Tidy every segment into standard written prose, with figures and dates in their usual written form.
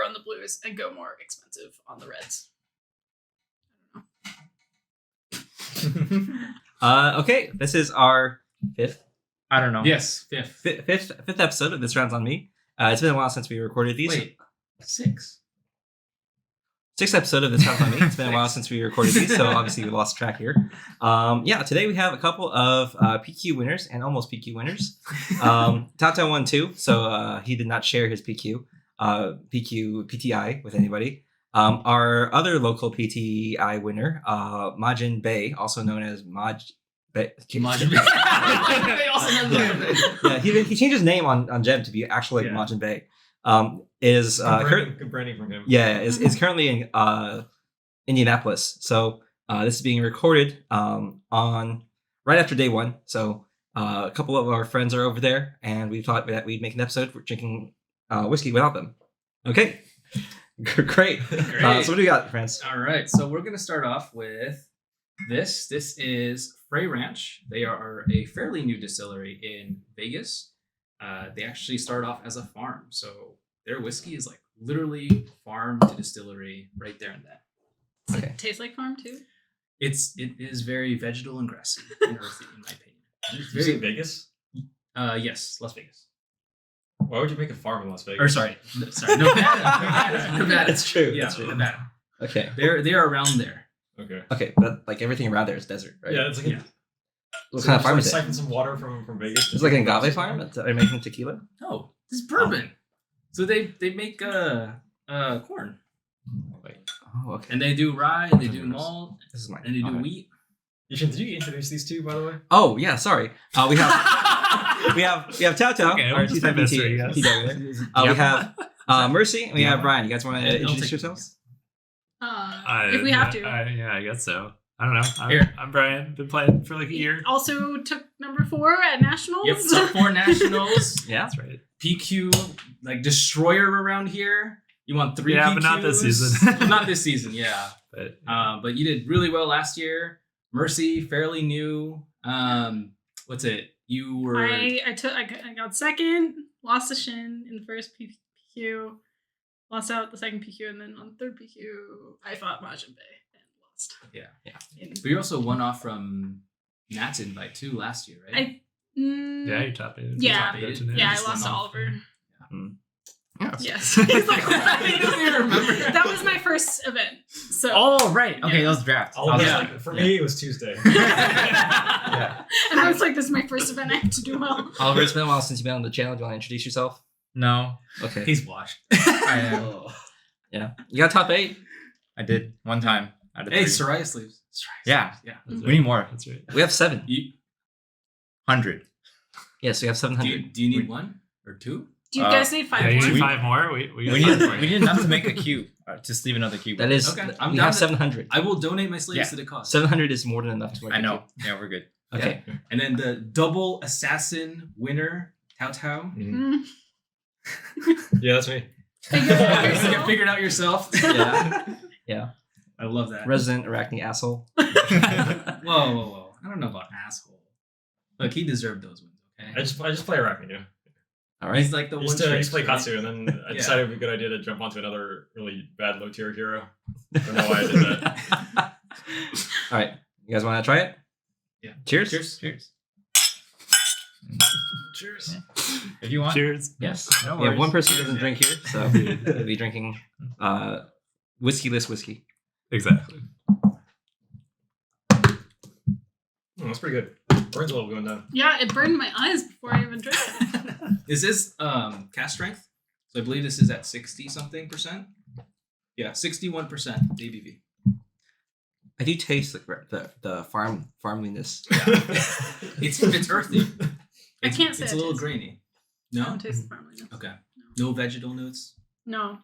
on the blues and go more expensive on the reds. Okay, this is our fifth. I don't know. Yes, fifth episode of This Round's on Me. It's been a while since we recorded these. Wait, sixth episode of This Round's on Me. It's been a while since we recorded these, so obviously we lost track here. Today we have a couple of PQ winners and almost PQ winners. Taotao won too, so he did not share his PTI with anybody. Our other local PTI winner, Majin Bay, also known as Majin Bay. Yeah, he changed his name on Gem to be actually like Majin Bay. Is good branding from him. Yeah, is currently in Indianapolis. So this is being recorded on right after day one. So a couple of our friends are over there, and we thought that we'd make an episode for drinking whiskey without them. Okay. Great. So what do we got, friends? All right, so we're gonna start off with this. This is Frey Ranch. They are a fairly new distillery in Vegas. They actually started off as a farm, so their whiskey is like literally farm to distillery right there and then. Does it taste like farm too? It is very vegetal and grassy and earthy, in my opinion. Did you say Vegas? Yes, Las Vegas. Why would you make a farm in Las Vegas? Or sorry, Nevada. It's true. Yeah, It's true. Nevada. Okay. They are around there. Okay, but like everything around there is desert, right? Yeah, it's like What kind of farm is it? Siphon some water from Vegas. It's like an agave farm. Are they making tequila? No, this is bourbon. So they make corn. Wait. Oh, okay. And they do rye, they do malt, This is mine. and they do Okay. wheat. Yichin, did you introduce these two, by the way? Oh yeah, sorry. We have we have Taotao, Okay, our we'll just two-time make mystery, yes. PT winner. We have Mercy, and we have Brian. You guys want to introduce yourselves? If we have to. I guess so. I don't know. Here. I'm Brian. Been playing for like a year. Also took number 4 at nationals. Yep, top 4 nationals. Yeah, That's right. PQ, like destroyer around here. You want 3 Yeah, PQs. but not this season. Not this season, yeah. But you did really well last year. Mercy, fairly new. What's it? You were. I got second, lost to Shin in the first PQ, lost out the second PQ, and then on the third PQ, I fought Majin Bay and lost. Yeah. In- But you also won off from Nat's invite too last year, right? Yeah, you top eight. Yeah. You top eight, Yeah, I just lost to went off. Oliver. Yeah. Yes. He's like, He doesn't even remember. that was my first event. So Oh, right. Okay, Yeah. that was draft. For me, it was Tuesday. Yeah. And I was like, this is my first event. I have to do well. Oliver, it's been a while since you've been on the channel. Do you want to introduce yourself? No, Okay. He's washed. I am. Yeah. You got top 8. I did one time out of Hey, 3. Soraya sleeves. Yeah. Yeah. That's We need more. That's right. We have 7. 100. Yes, we have 700. Do you need 1 or 2? Do you guys need 5 Yeah, you more? need 5 more. We We got need, time for we you. need enough to make a cube. Just leave another cube. That is, Okay, I'm we down have to- 700. I will donate my sleeves Yeah. to the cause. 700 is more than enough to make I a know. cube. Yeah, we're good. Okay. And then the double assassin winner, Taotao. Mm. Yeah, that's me. Figure it out You yourself. figured out yourself. Yeah. Yeah. I love that. Resident arachne asshole. Whoa. I don't know about asshole. Look, he deserved those wins, okay? I just play Arachne. All right. He's like the I one used to trick, play right? Katsu, and then I Yeah. decided it would be a good idea to jump onto another really bad low tier hero. I don't know why I did that. All right. You guys want to try it? Yeah. Cheers. Cheers. Cheers. Cheers. If you want. Cheers. Yes. No We have worries. one person who doesn't drink here, so we'll be drinking whiskey-less whiskey. Exactly. That's pretty good. Burns a little going down. Yeah, it burned my eyes before I even drank it. Is this cast strength? So I believe this is at 60 something percent. Yeah, 61% ABV. I do taste the farmliness. It's earthy. I can't say it's I a little taste it. grainy. I No? don't taste the farmliness. Okay. No vegetal notes? No.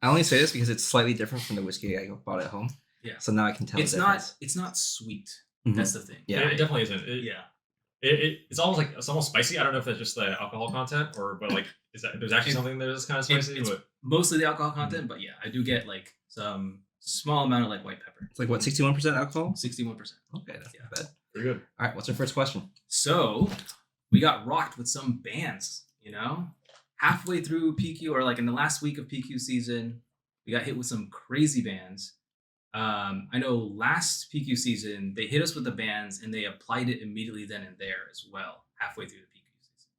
I only say this because it's slightly different from the whiskey I bought at home. Yeah. So now I can tell It's the not difference. it's not sweet. Mhm. That's the thing. Yeah. It definitely isn't. Yeah. It's almost like it's almost spicy. I don't know if that's just the alcohol content but like is that there's actually something that is kind of spicy. It's but mostly the alcohol content, but yeah, I do get like some small amount of like white pepper. It's like what, 61% alcohol? 61%. Okay, that's not bad. pretty good. All right, what's our first question? So we got rocked with some bands, you know? halfway through PQ or like in the last week of PQ season, we got hit with some crazy bans. I know last PQ season they hit us with the bans and they applied it immediately then and there as well, halfway through the PQ season.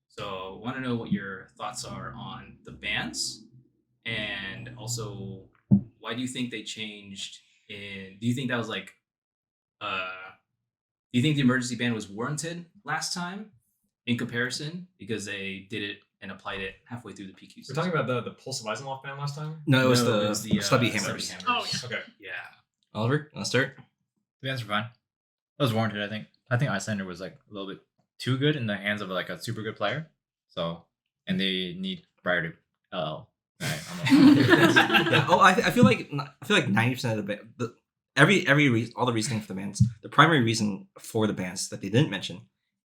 So I want to know what your thoughts are on the bans, and also why do you think they changed? Do you think that was like, do you think the emergency ban was warranted last time in comparison because they did it and applied it halfway through the PQ season? We're talking about the Pulse of Eisenloff ban last time? No, it was No, the, it was the, Stubby Stubby Hammers. Hammers. Oh, yeah. Okay. Yeah. Oliver, you want to start? The bands were fine. That was warranted, I think. I think Icelander was like a little bit too good in the hands of like a super good player. So, and they need Briar to LL. Right, Yeah. Oh, I feel like 90% of all the reasoning for the bans, the primary reason for the bans that they didn't mention,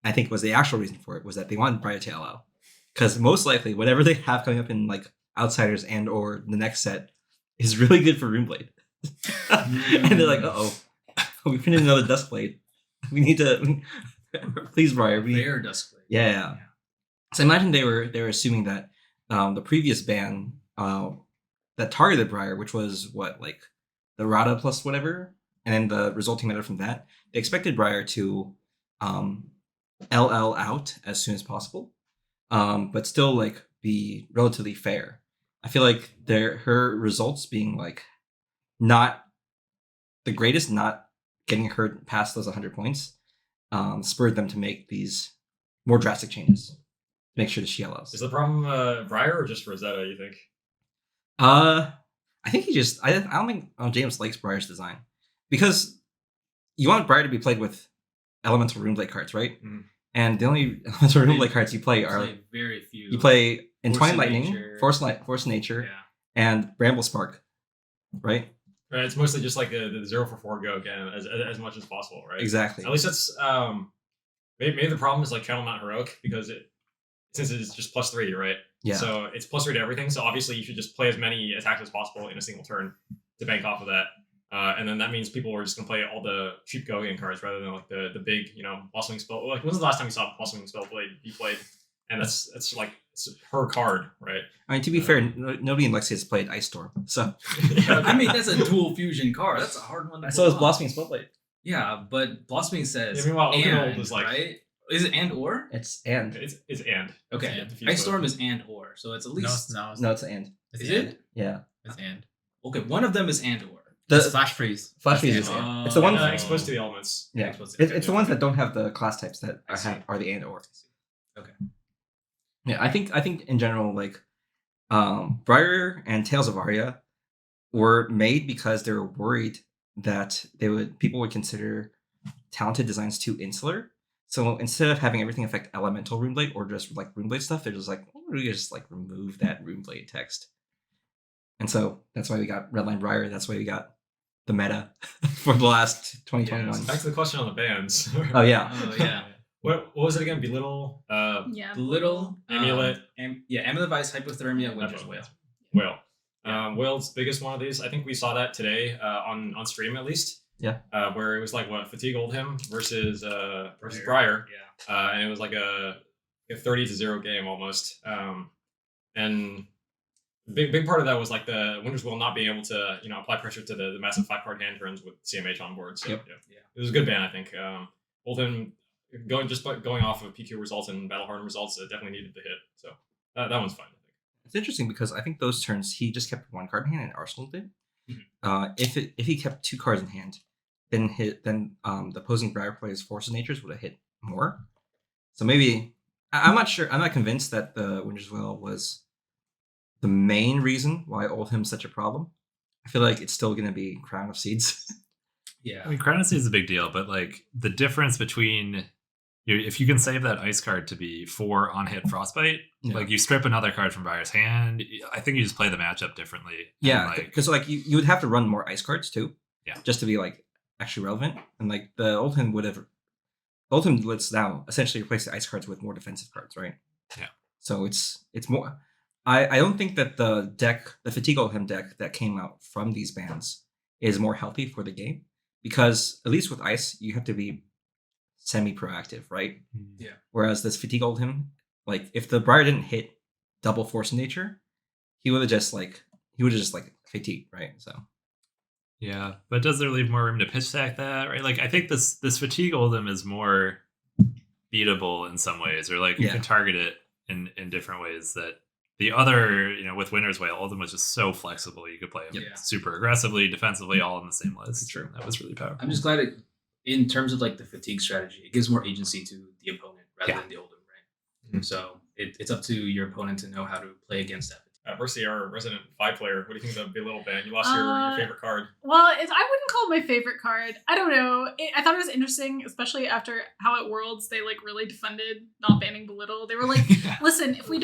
I think was the actual reason for it was that they wanted Briar to LL, because most likely whatever they have coming up in like Outsiders and or the next set is really good for Runeblade, and they're like, we printed another Duskblade. We need to please Briar. Fair Duskblade. Yeah. So imagine they were assuming that the previous ban that targeted Briar, which was what, like the Rada plus whatever, and then the resulting meta from that, they expected Briar to LL out as soon as possible, but still like be relatively fair. I feel like her results being like not the greatest, not getting her past those 100 points, spurred them to make these more drastic changes to make sure that she LLs. Is the problem Briar or just Rosetta, you think? I think I don't think James likes Briar's design, because you want Briar to be played with elemental Runeblade cards, right? Mm. And the only elemental Runeblade cards you play are Play very few. you play Force Entwined of Lightning, Nature. Force of Nature, Yeah. and Bramble Spark, right? Right, it's mostly just like the 0 for 4 go again as much as possible, right? Exactly. At least that's maybe the problem is like Channel Mount Heroic, because since it's just +3, right? Yeah. So it's +3 to everything. So obviously you should just play as many attacks as possible in a single turn to bank off of that. And then that means people are just gonna play all the cheap Gogan cards rather than like the big, Blossoming Spell. Like, when's the last time you saw Blossoming Spell be played? And that's like it's her card, right? I mean, to be fair, nobody in Lexi has played Ice Storm, so I mean, that's a dual fusion card. That's a hard one to so pull is off. Blossoming Spellblade. Yeah, but Blossoming says Yeah, meanwhile, and, Oakenhold is like- right? Is it and or? It's and It's and. Okay. It's and. Ice Storm is and or, so it's at least. No, no, it's and. It's Is and. it? Yeah. It's and. Okay, one of them is and or. It's The Flash Freeze. Flash Freeze That's is the and. answer. It's the one. Exposed to the elements. Yeah. Exposed to- It's the ones that don't have the class types that I see. are the and or. Okay. Yeah, I think in general, like, Briar and Tales of Arya were made because they were worried that people would consider talented designs too insular. So instead of having everything affect elemental Runeblade or just like Runeblade stuff, they're just like, we just like remove that Runeblade text. And so that's why we got Redline Briar. That's why we got the meta for the last 2021. Back to the question on the bands. Oh yeah. Oh yeah. What was it again? Belittle, Yeah. Little Amulet. Amulet Vice, Hypothermia, Winter's Whale. Whale. Yeah. Whale's biggest one of these. I think we saw that today on stream at least. Yeah. Where it was like Fatigue Oldhim versus Briar. Briar. Yeah. And it was like a 30-0 game almost. And big part of that was like the Winter's Whale not being able to apply pressure to the massive 5-card hand turns with CMH on board. So Yep. yeah, it was a good ban, I think. Oldhim going off of PQ results and Battle Hardened results, it definitely needed the hit. So that one's fine, I think. It's interesting because I think those turns he just kept one card in hand and Arsenal did. Mhm. If he kept 2 cards in hand, then the opposing Briar player's Force of Natures would have hit more. So maybe I'm not sure. I'm not convinced that the Winter's Whale was the main reason why Oldhim's such a problem. I feel like it's still going to be Crown of Seeds. Yeah. I mean, Crown of Seeds is a big deal, but like the difference between if you can save that ice card to be 4 on hit Frostbite, Yeah. like you strip another card from Briar's hand, I think you just play the matchup differently. Yeah, And, because like you would have to run more ice cards too. Yeah. Just to be like actually relevant, and like the Oldhim lets now essentially replace the ice cards with more defensive cards, right? Yeah. So it's more. I don't think that the Fatigue Oldhim deck that came out from these bans is more healthy for the game, because at least with ice you have to be semi-proactive, right? Yeah. Whereas this Fatigue Oldhim, like if the Briar didn't hit double force nature, he would have just fatigued, right? So Yeah, but does there leave more room to pitch stack that, right? Like I think this fatigue Oldhim is more beatable in some ways, or like you Yeah. can target it in different ways that the other, with Winter's Whale, Oldhim was just so flexible. You could play him Yeah. super aggressively, defensively, all in the same list. True. That was really powerful. I'm just glad in terms of like the fatigue strategy, it gives more agency to the opponent rather than the Oldhim, right? Mhm. So it's up to your opponent to know how to play against that. Mercy, our resident 5 player, what do you think of the belittle ban? You lost your favorite card. Well, I wouldn't call it my favorite card. I don't know. I thought it was interesting, especially after how at Worlds they like really defended not banning Belittle. They were like, listen, if we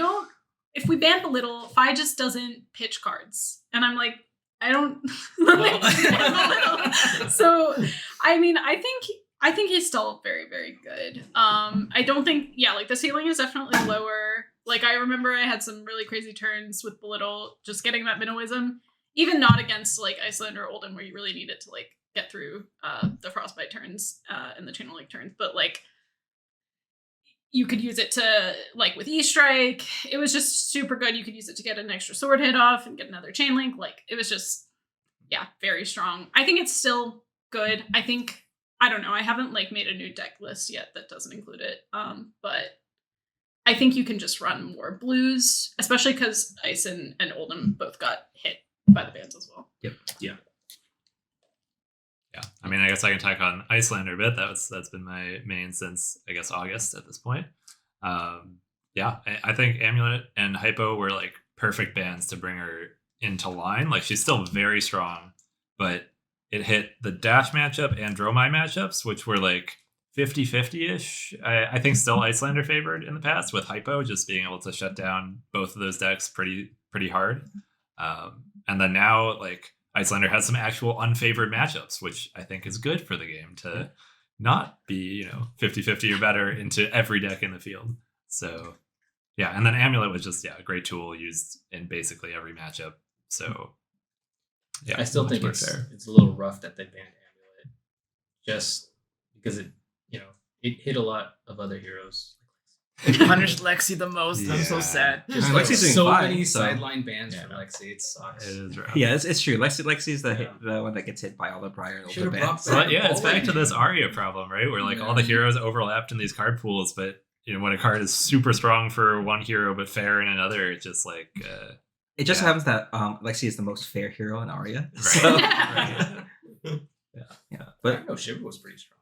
ban Belittle, Fi just doesn't pitch cards. And I'm like, I don't like Belittle. So I mean, I think he's still very, very good. I don't think like the ceiling is definitely lower. Like I remember I had some really crazy turns with Belittle, just getting that minnowism, even not against like Iceland or Oldhim where you really needed to like get through the frostbite turns and the chain link turns. But like you could use it to like with E-Strike. It was just super good. You could use it to get an extra sword hit off and get another chain link. Like it was just very strong. I think it's still good. I don't know. I haven't like made a new deck list yet that doesn't include it. But I think you can just run more blues, especially because Ice and Oldhim both got hit by the bans as well. Yep. Yeah. I mean, I guess I can talk on Icelander a bit. That's been my main since I guess August at this point. I think Amulet and Hypo were like perfect bans to bring her into line. Like she's still very strong, but it hit the Dash matchup and Dromai matchups, which were like 50-50-ish. I think still Icelander favored in the past, with Hypo just being able to shut down both of those decks pretty hard. And then now like Icelander has some actual unfavored matchups, which I think is good for the game to not be 50-50 or better into every deck in the field. So yeah, and then Amulet was just a great tool used in basically every matchup. So yeah, I still think more it's fair. a little rough that they banned Amulet, just because it hit a lot of other heroes. It punished Lexi the most. I'm so Yeah. sad. Just Lexi's doing so fine, many so- sideline bans for Lexi. It sucks. It is rough. yeah, it's true. Lexi's Yeah. the one that gets hit by all the Briar and Should've the brought bans. back- But yeah, it's back to Bowling. this Arya problem, right? Where like all the Yeah. heroes overlapped in these card pools, but when a card is super strong for one hero but fair in another, it's just like It just Yeah. happens that Lexi is the most fair hero in Arya. Right. So, Right. yeah, I but know Shiver was pretty strong.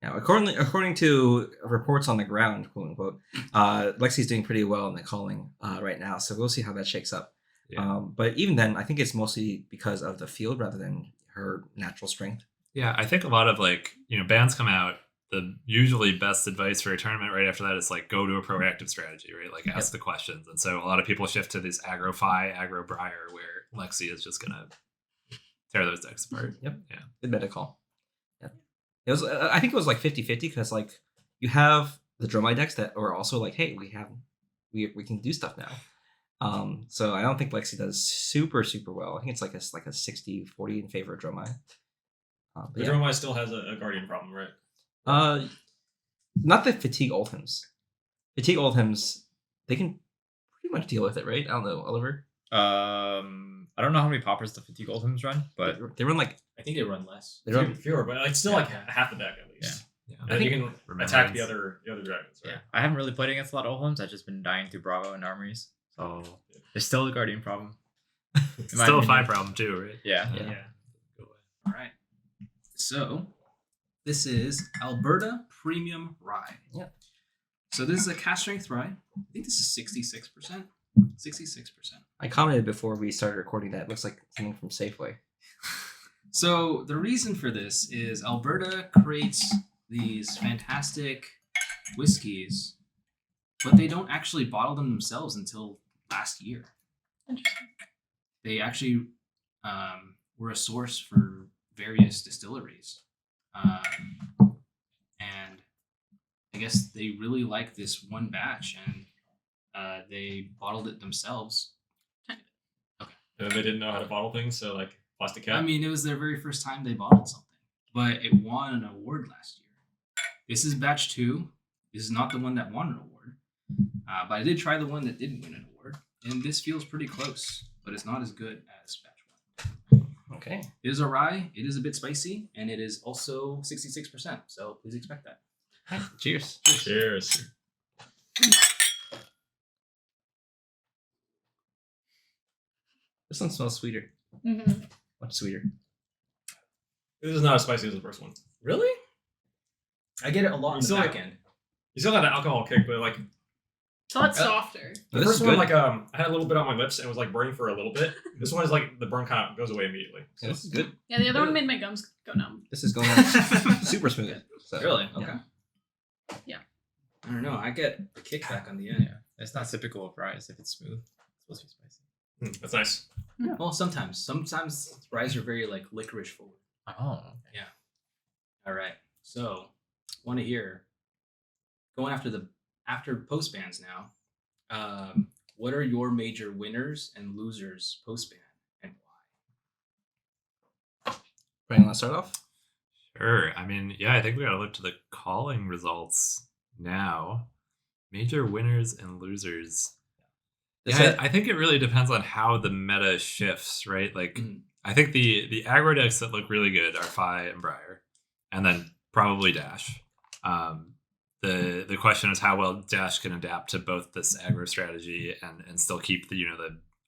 yeah, according to reports on the ground, quote unquote, Lexi's doing pretty well in the calling right now. So we'll see how that shakes up. Yeah. But even then, I think it's mostly because of the field rather than her natural strength. Yeah, I think a lot of like, bans come out. The usually best advice for a tournament right after that is like go to a proactive strategy, right? Like ask the questions. And so a lot of people shift to this aggro Fi, aggro Briar, where Lexi is just gonna tear those decks apart. Yep. Yeah. Good better call. Yeah. It was. I think it was like 50-50 because like you have the Dromai decks that are also like, hey, we can do stuff now. So I don't think Lexi does super well. I think it's like a 60-40 in favor of Dromai. But The yeah. Dromai still has a Guardian problem, right? Not the Fatigue Oldhims. Fatigue Oldhims, they can pretty much deal with it, right? I don't know, Oliver. I don't know how many poppers the Fatigue Oldhims run, but They run like I think they run less. Fewer, but like still like half the deck at least. Yeah. And then you can Remembrance. attack the other dragons, right? yeah, I haven't really played against a lot of Oldhims. I've just been dying through Bravo and Armories, so there's still a Guardian problem. It's In my still a opinion. 5 problem too, right? Yeah. Yeah. All right. So this is Alberta Premium Rye. Yeah. So this is a cast strength rye. I think this is 66%. 66%. I commented before we started recording that it looks like something from Safeway. So the reason for this is Alberta creates these fantastic whiskeys, but they don't actually bottle them themselves until last year. Interesting. They actually were a source for various distilleries. And I guess they really like this one batch and they bottled it themselves. And then they didn't know how to bottle things, so like plastic cap. I mean, it was their very first time they bottled something, but it won an award last year. This is batch 2. This is not the one that won an award, but I did try the one that didn't win an award. and this feels pretty close, but it's not as good as batch 1. Okay. It is a rye. It is a bit spicy, and it is also 66%. So please expect that. All right, cheers. Cheers. This one smells sweeter. Mm-hmm. Much sweeter. This is not as spicy as the first one. Really? I get it a lot in the still back like- end. You still got the alcohol kick, but like So it's softer. the This first is one, good. like I had a little bit on my lips and it was like burning for a little bit. This one is like the burn kind of goes away immediately. So Yeah, this is good. Yeah, the other one made my gums go numb. This is going on super smooth. So, Really? yeah. Okay. Yeah. I don't know. I get the kickback on the end. Yeah, it's not typical of rice if it's smooth. It's supposed to be spicy. That's nice. Well, sometimes ryes are very like licorice forward. Oh, All right. So, want to hear going after post bans now. What are your major winners and losers post ban, and why? Brian, want to start off? Sure. I mean, yeah, I think we got to look to the calling results now. Major winners and losers. Is Yeah, it- I think it really depends on how the meta shifts, right? Like, Mhm. I think the aggro decks that look really good are Fi and Briar, and then probably Dash. The question is how well Dash can adapt to both this aggro strategy and still keep the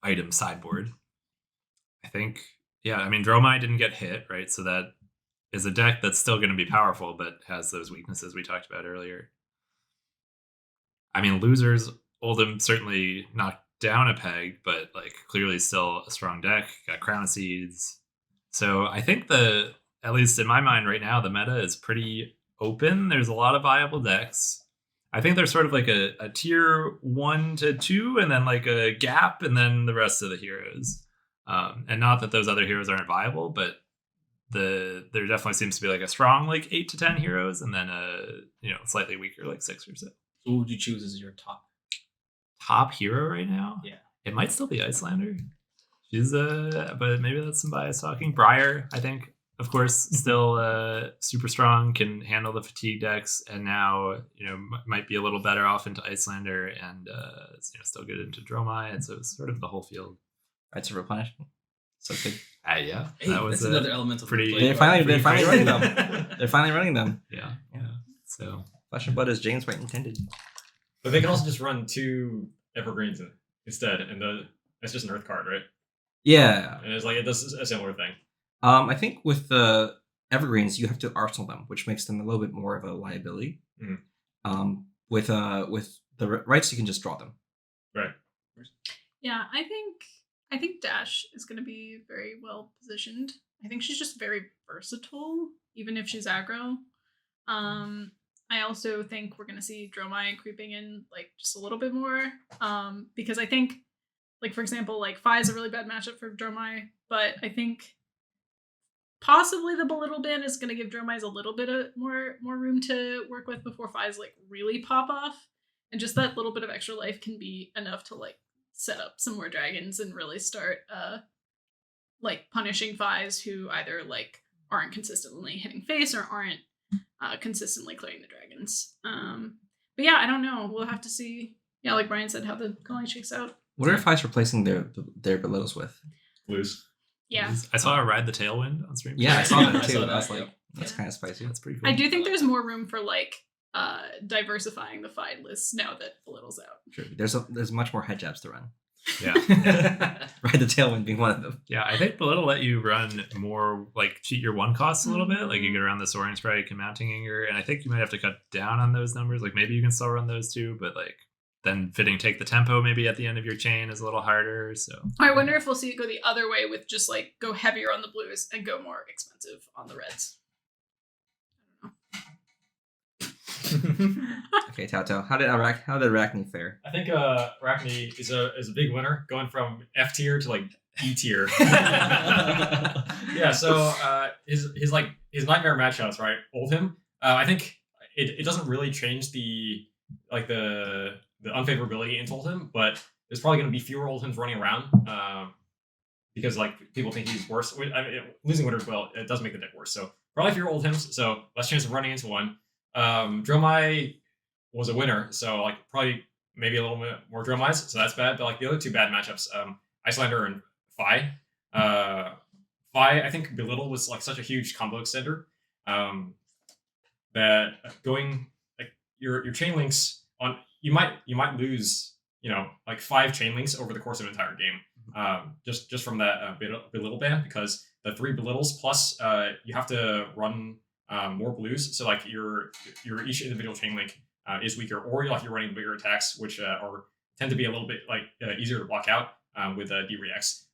item sideboard. I think, yeah, I mean, Dromai didn't get hit, right? So that is a deck that's still going to be powerful, but has those weaknesses we talked about earlier. I mean, losers, Oldham certainly knocked down a peg, but like clearly still a strong deck. Got Crown of Seeds. So I think at least in my mind right now, the meta is pretty open. There's a lot of viable decks. I think there's sort of like a tier 1 to 2 and then like a gap and then the rest of the heroes. And not that those other heroes aren't viable, but there definitely seems to be like a strong like 8 to 10 heroes and then a slightly weaker like 6 or so. So, what would you choose as your Top hero right now? Yeah. It might still be Icelander. She's but maybe that's some bias talking. Briar, I think, of course, still super strong, can handle the fatigue decks, and now might be a little better off into Icelander, and still good into Dromai, and so it's sort of the whole field. Rights of Replenishment. So good. Yeah, Hey, that was that's another element of pretty- the They're finally running them. them. They're finally running them. yeah. So Flesh and Blood as James White intended. But they can also just run 2 evergreens instead, and it's just an earth card, right? Yeah. And it's like it does a similar thing. I think with the Evergreens, you have to arsenal them, which makes them a little bit more of a liability. Mhm. With the rights, you can just draw them. Right. Yeah, I think Dash is going to be very well positioned. I think she's just very versatile, even if she's aggro. I also think we're going to see Dromai creeping in like just a little bit more, because I think, like for example, like Fi is a really bad matchup for Dromai, but I think possibly the Belittle ban is going to give Dromai a little bit of more room to work with before Fi's like really pop off, and just that little bit of extra life can be enough to like set up some more dragons and really start like punishing Fi's who either like aren't consistently hitting face or aren't consistently clearing the dragons. But yeah, I don't know. We'll have to see. Yeah, like Brian said, how the calling shakes out. What are Fi's replacing their Belittles with? Blues. Yeah, I saw her ride the Tailwind on stream. Yeah, I saw that I too. saw I that, was like, yep. that's Yeah. kind of spicy. That's pretty cool. I do think there's more room for like diversifying the Fi lists now that Belittle's out. Sure. There's much more head jabs to run. Yeah. Ride the Tailwind being one of them. Yeah, I think Belittle let you run more, like, cheat your one costs a little bit. Like, you get around the Soaring Strike and Mounting Anger, and I think you might have to cut down on those numbers. Like, maybe you can still run those too, but, like, then fitting take the tempo maybe at the end of your chain is a little harder, so. I wonder if we'll see it go the other way with just like go heavier on the blues and go more expensive on the reds. Okay, Taotao. How did Arachne fare? I think Arachne is a big winner, going from F tier to like E tier. Yeah, so his nightmare matchups, right? Oldhim. I think it doesn't really change the unfavorability into Oldhim, but there's probably going to be fewer Oldhims running around because like people think he's worse. I mean, losing winners, well, it does make the deck worse. So probably fewer Oldhims, so less chance of running into one. Dromai was a winner, so like probably maybe a little bit more drumized, so that's bad. But like the other two bad matchups, Icelander and Phi. Phi, I think Belittle was like such a huge combo extender that going like your chain links on you might lose like 5 chain links over the course of an entire game just from that Belittle ban, because the 3 Belittles plus you have to run more blues, so like your each individual chain link is weaker, or you're running bigger attacks which tend to be a little bit like easier to block out with D-Reacts.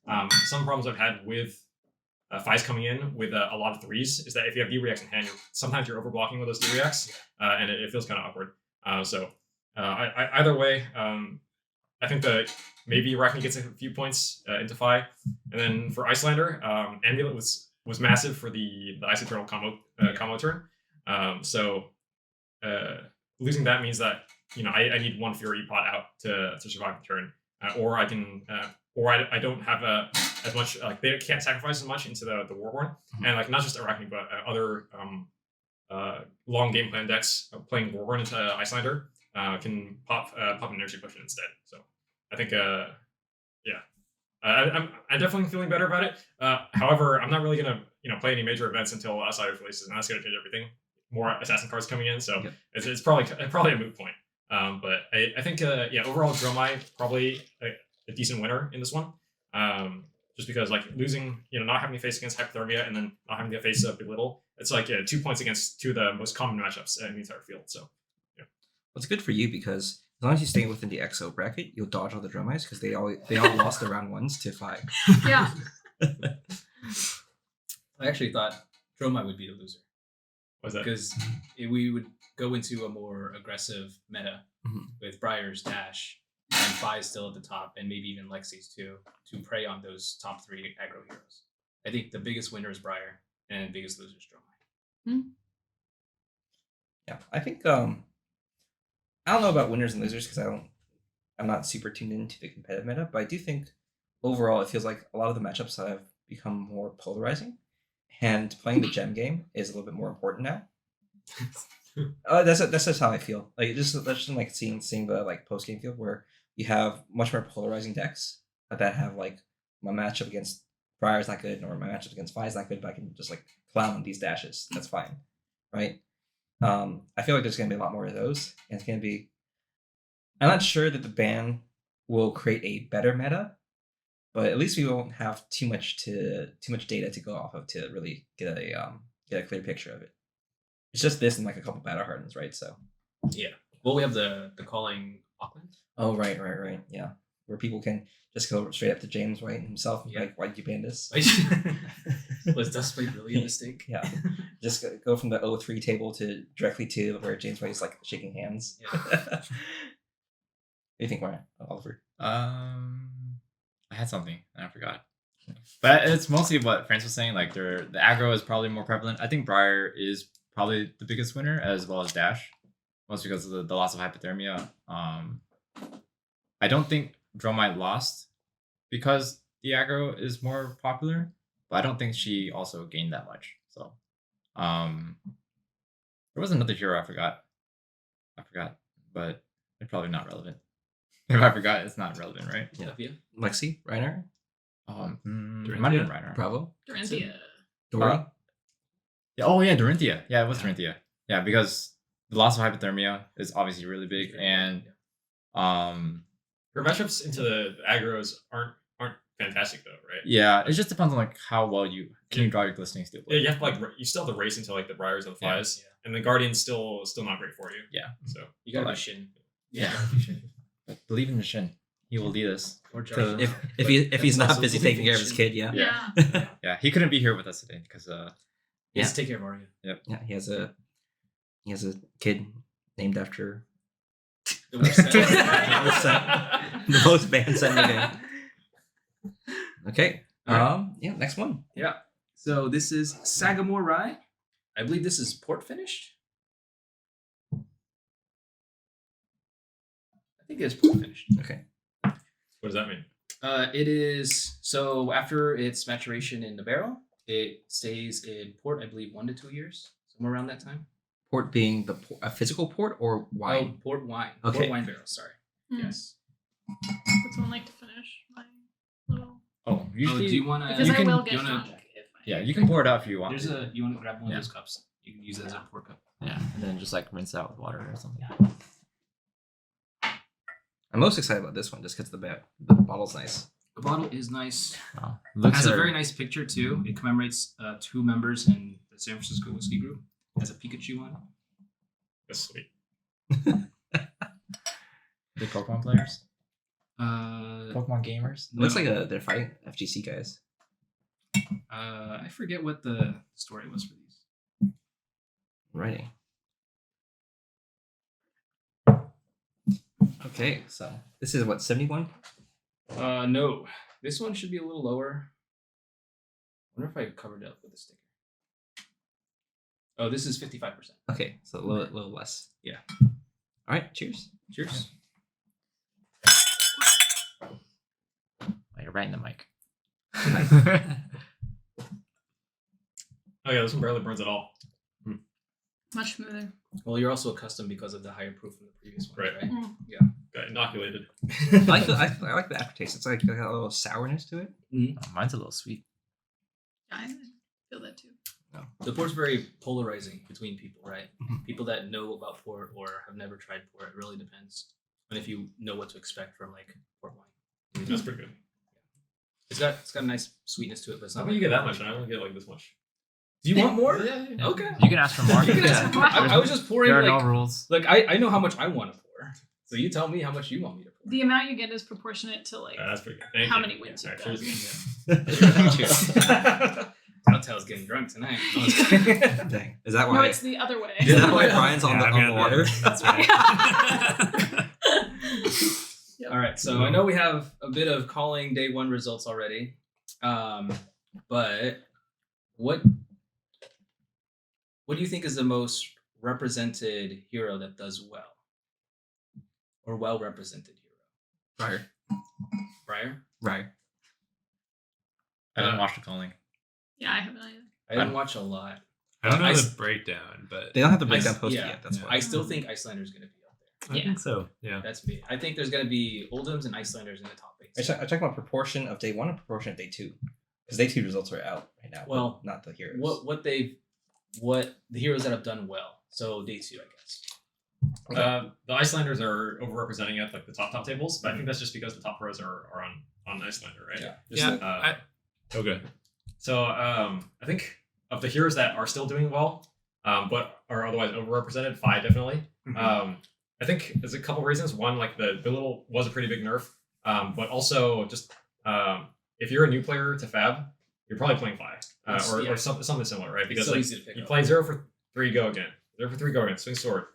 Some problems I've had with Phi's coming in with a lot of 3s is that if you have D-Reacts in hand, sometimes you're overblocking with those D-Reacts, and it feels kind of awkward. Either way, I think that maybe Arachne gets a few points into Phi. And then for Icelander, Amulet was massive for the Ice Eternal combo turn. Losing that means that I need 1 Fury Pot out to survive the turn, or I can I don't have as much, like they can't sacrifice as much into the Warhorn, and like not just Arachne but other long game plan decks playing Warhorn into Icelander can pop an energy potion instead. So I think I'm definitely feeling better about it. However, I'm not really gonna play any major events until Outsiders releases, and that's gonna change everything. More assassin cards coming in, so it's probably a moot point. But I think overall Dromai probably a decent winner in this one. Just because like losing, not having to face against Hypothermia and then not having to face Belittle, it's like 2 points against 2 of the most common matchups in the entire field. So yeah, Well, it's good for you because as long as you stay within the XO bracket, you'll dodge all the Drumeyes because they all lost the round 1s to 5. Yeah. I actually thought Dromai would be the loser. what's that? Because we would go into a more aggressive meta with Briar's Dash and Phi still at the top, and maybe even Lexi's too, to prey on those top 3 aggro heroes. I think the biggest winner is Briar, and the biggest loser is Dromai. Yeah, I think I don't know about winners and losers because I'm not super tuned into the competitive meta, but I do think overall it feels like a lot of the matchups have become more polarizing, and playing the gem game is a little bit more important now. That's just how I feel. Like that's just like seeing the like post game field where you have much more polarizing decks that have like my matchup against Briar is not good, or my matchup against Phi is not good, but I can just like clown on these dashes. That's fine, right? I feel like there's gonna be a lot more of those, and it's gonna be. I'm not sure that the ban will create a better meta, but at least we won't have too much data to go off of to really get a clear picture of it. It's just this and like a couple battle hardens, right? So Yeah. Well, we have the Calling Auckland. oh right, yeah, where people can just go straight up to James White himself and be like, why did you ban this? Was Dustblade really a mistake? Yeah, just go from the 0-3 table to directly to where James White is like shaking hands. Yeah. What do you think, Ryan? Oliver? I had something and I forgot. But it's mostly what France was saying. Like the aggro is probably more prevalent. I think Briar is probably the biggest winner, as well as Dash, mostly because of the loss of Hypothermia. I don't think Dromai lost because the aggro is more popular, but I don't think she also gained that much. So there was another hero I forgot, but it's probably not relevant. If I forgot, it's not relevant, right? Yeah. Lexi? Reiner? It might have been Reiner. Bravo? Dorinthia. Dory? Yeah, oh yeah, Dorinthia. Yeah, it was Dorinthia. Yeah, because the loss of Hypothermia is obviously really big, and Her matchups into the aggros aren't fantastic though, right? yeah, it just depends on like how well you draw your glistening steel. Yeah, you have to like you still have to race into like the Briars and the Flies, and the Guardian's still not great for you. Yeah. So You gotta Like- be Shin. Yeah. But believe in the Shin. He will lead us. Or To- Josh. If he's not Also busy believe taking in care of his Shin. kid, yeah. Yeah. Yeah, he couldn't be here with us today because He has to take care of Arya. Yeah, he has a kid named after The worst set. the most banned set in the game. Okay. Next one. Yeah. So this is Sagamore Rye. I believe this is port finished. I think it's port finished. Okay. what does that mean? It is so after its maturation in the barrel, it stays in port. I believe 1 to 2 years, somewhere around that time. Port being a physical port or wine? Oh, port wine. Okay. Port wine barrel. Sorry. Yes. Would someone like to finish my little? Oh, usually do you want to? Because you I can- will get you wanna- drunk if I. yeah, you can pour it out if you want. There's a. You want to grab one Yeah. of those cups? You can use it as a pour cup. Yeah, and then just like rinse it out with water or something. I'm most excited about this one just because the bottle's nice. The bottle is nice. Wow. It Looks has a are- very nice picture too. It commemorates 2 members in the San Francisco whiskey group. It has a Pikachu on it. That's sweet. the Pokemon players, Uh, Pokemon gamers. It looks like they're fighting FGC guys. I forget what the story was for these. Writing. Okay, so this is what 71. No, this one should be a little lower. I wonder if I covered it up with a sticker. Oh, this is 55%. Okay, so a little less. Yeah. All right, cheers. Cheers. Oh, you're right in the mic. Oh yeah, this one barely burns at all. Much smoother. Well, you're also accustomed because of the higher proof from the previous one, Right. right? Got inoculated. I like the aftertaste. It's like got a little sourness to it. Oh, mine's a little sweet. I feel that too. The port's very polarizing between people, right? Mhm. People that know about port or have never tried port. It really depends on if you know what to expect from like port wine. That's pretty good. It's got a nice sweetness to it, but it's How not. come you like get that much? And I only get like this much. Do you want more? Yeah. Okay. You can ask for more. You can ask for more. I was just pouring There are like no rules. look. I know how much I want to pour, so you tell me how much you want me to pour. The amount you get is proportionate to like That's pretty good. Thank how you. many wins All you've right, done. cheers. Taotao's getting drunk tonight. No, I'm just kidding. Dang, is that No, why? it's the other way. Is that why Brian's on Yeah, the I've on the got water? That's right. Yep. All right, so I know we have a bit of calling day 1 results already, but what do you think is the most represented hero that does well, or well represented hero? Right, Briar? right. I didn't watch the calling. Yeah, I haven't either. I didn't watch a lot. I don't know I the s- breakdown, but They don't have the I breakdown s- posted yeah. yet. That's Yeah. why. I still think Icelander's going to be up there. I Yeah. think so. Yeah. That's me. I think there's going to be Oldhams and Icelanders in the top 8. I checked about proportion of day 1 and proportion of day 2, because day 2 results are out right now. but Well, not the heroes. What the heroes that have done well. So day 2, I guess. The Icelanders are overrepresenting at like the top tables, but I think that's just because the top pros are on Icelander, right? Yeah. Yeah. Oh, good. So I think of the heroes that are still doing well, but are otherwise overrepresented, Phi definitely. I think there's a couple reasons. One, like the little was a pretty big nerf, but also just if you're a new player to Fab, you're probably playing Phi Yeah. or something similar, right? Because so like, easy to pick you up. play 0 for 3, go again. 0 for 3, go again. Swing sword,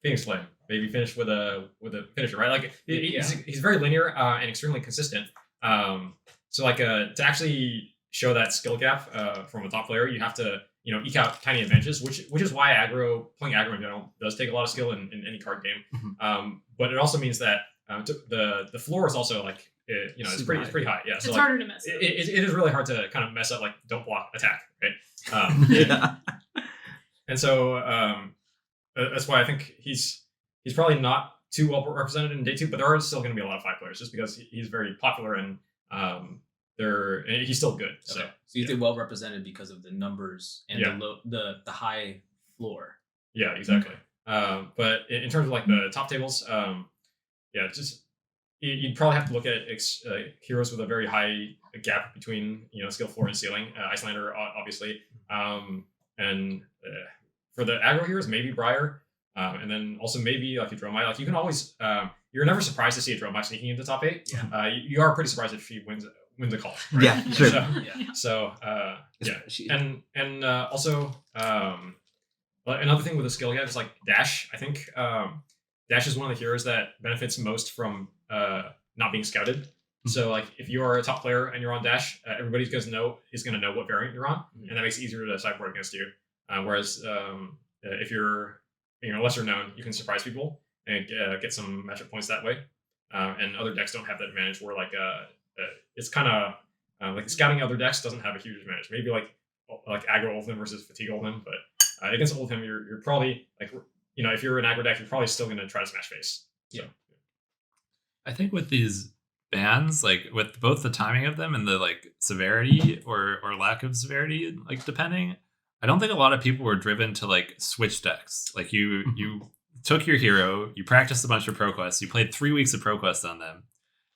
Phoenix Flame. Maybe finish with a finisher, right? Like he's very linear and extremely consistent. So like to actually show that skill gap from a top player, you have to eke out tiny advantages, which is why playing aggro in general does take a lot of skill in any card game. But it also means that the floor is also like it's pretty high. Yeah, It's so like, harder to mess up. it is really hard to kind of mess up like don't block attack, right? Yeah. And so that's why I think he's probably not too well represented in day 2, but there are still going to be a lot of Phi players just because he's very popular and he's still good. So Okay. So you think well represented because of the numbers and Yeah. the high floor. yeah, exactly. But in terms of like the top tables, just you'd probably have to look at heroes with a very high gap between skill floor and ceiling. Icelander, obviously, and for the aggro heroes, maybe Briar, and then also maybe like a Dromai. Like you can always, you're never surprised to see a Dromai sneaking into top 8. Yeah. You are pretty surprised if she wins a call. Right? Yeah, sure. So yeah, She- and also another thing with the skill gap is like Dash. I think Dash is one of the heroes that benefits most from not being scouted. So like if you are a top player and you're on Dash, everybody's going to know what variant you're on, and that makes it easier to sideboard against you. Whereas if you're lesser known, you can surprise people and get some matchup points that way. And other decks don't have that advantage where like it's kind of like scouting other decks doesn't have a huge advantage. Maybe like aggro Oldham versus fatigue Oldham, but against Oldham you're probably like if you're an aggro deck, you're probably still going to try to smash face. So, I think with these bans, like with both the timing of them and the like severity or lack of severity, like depending, I don't think a lot of people were driven to like switch decks. Like you took your hero, you practiced a bunch of ProQuests, you played 3 weeks of ProQuest on them.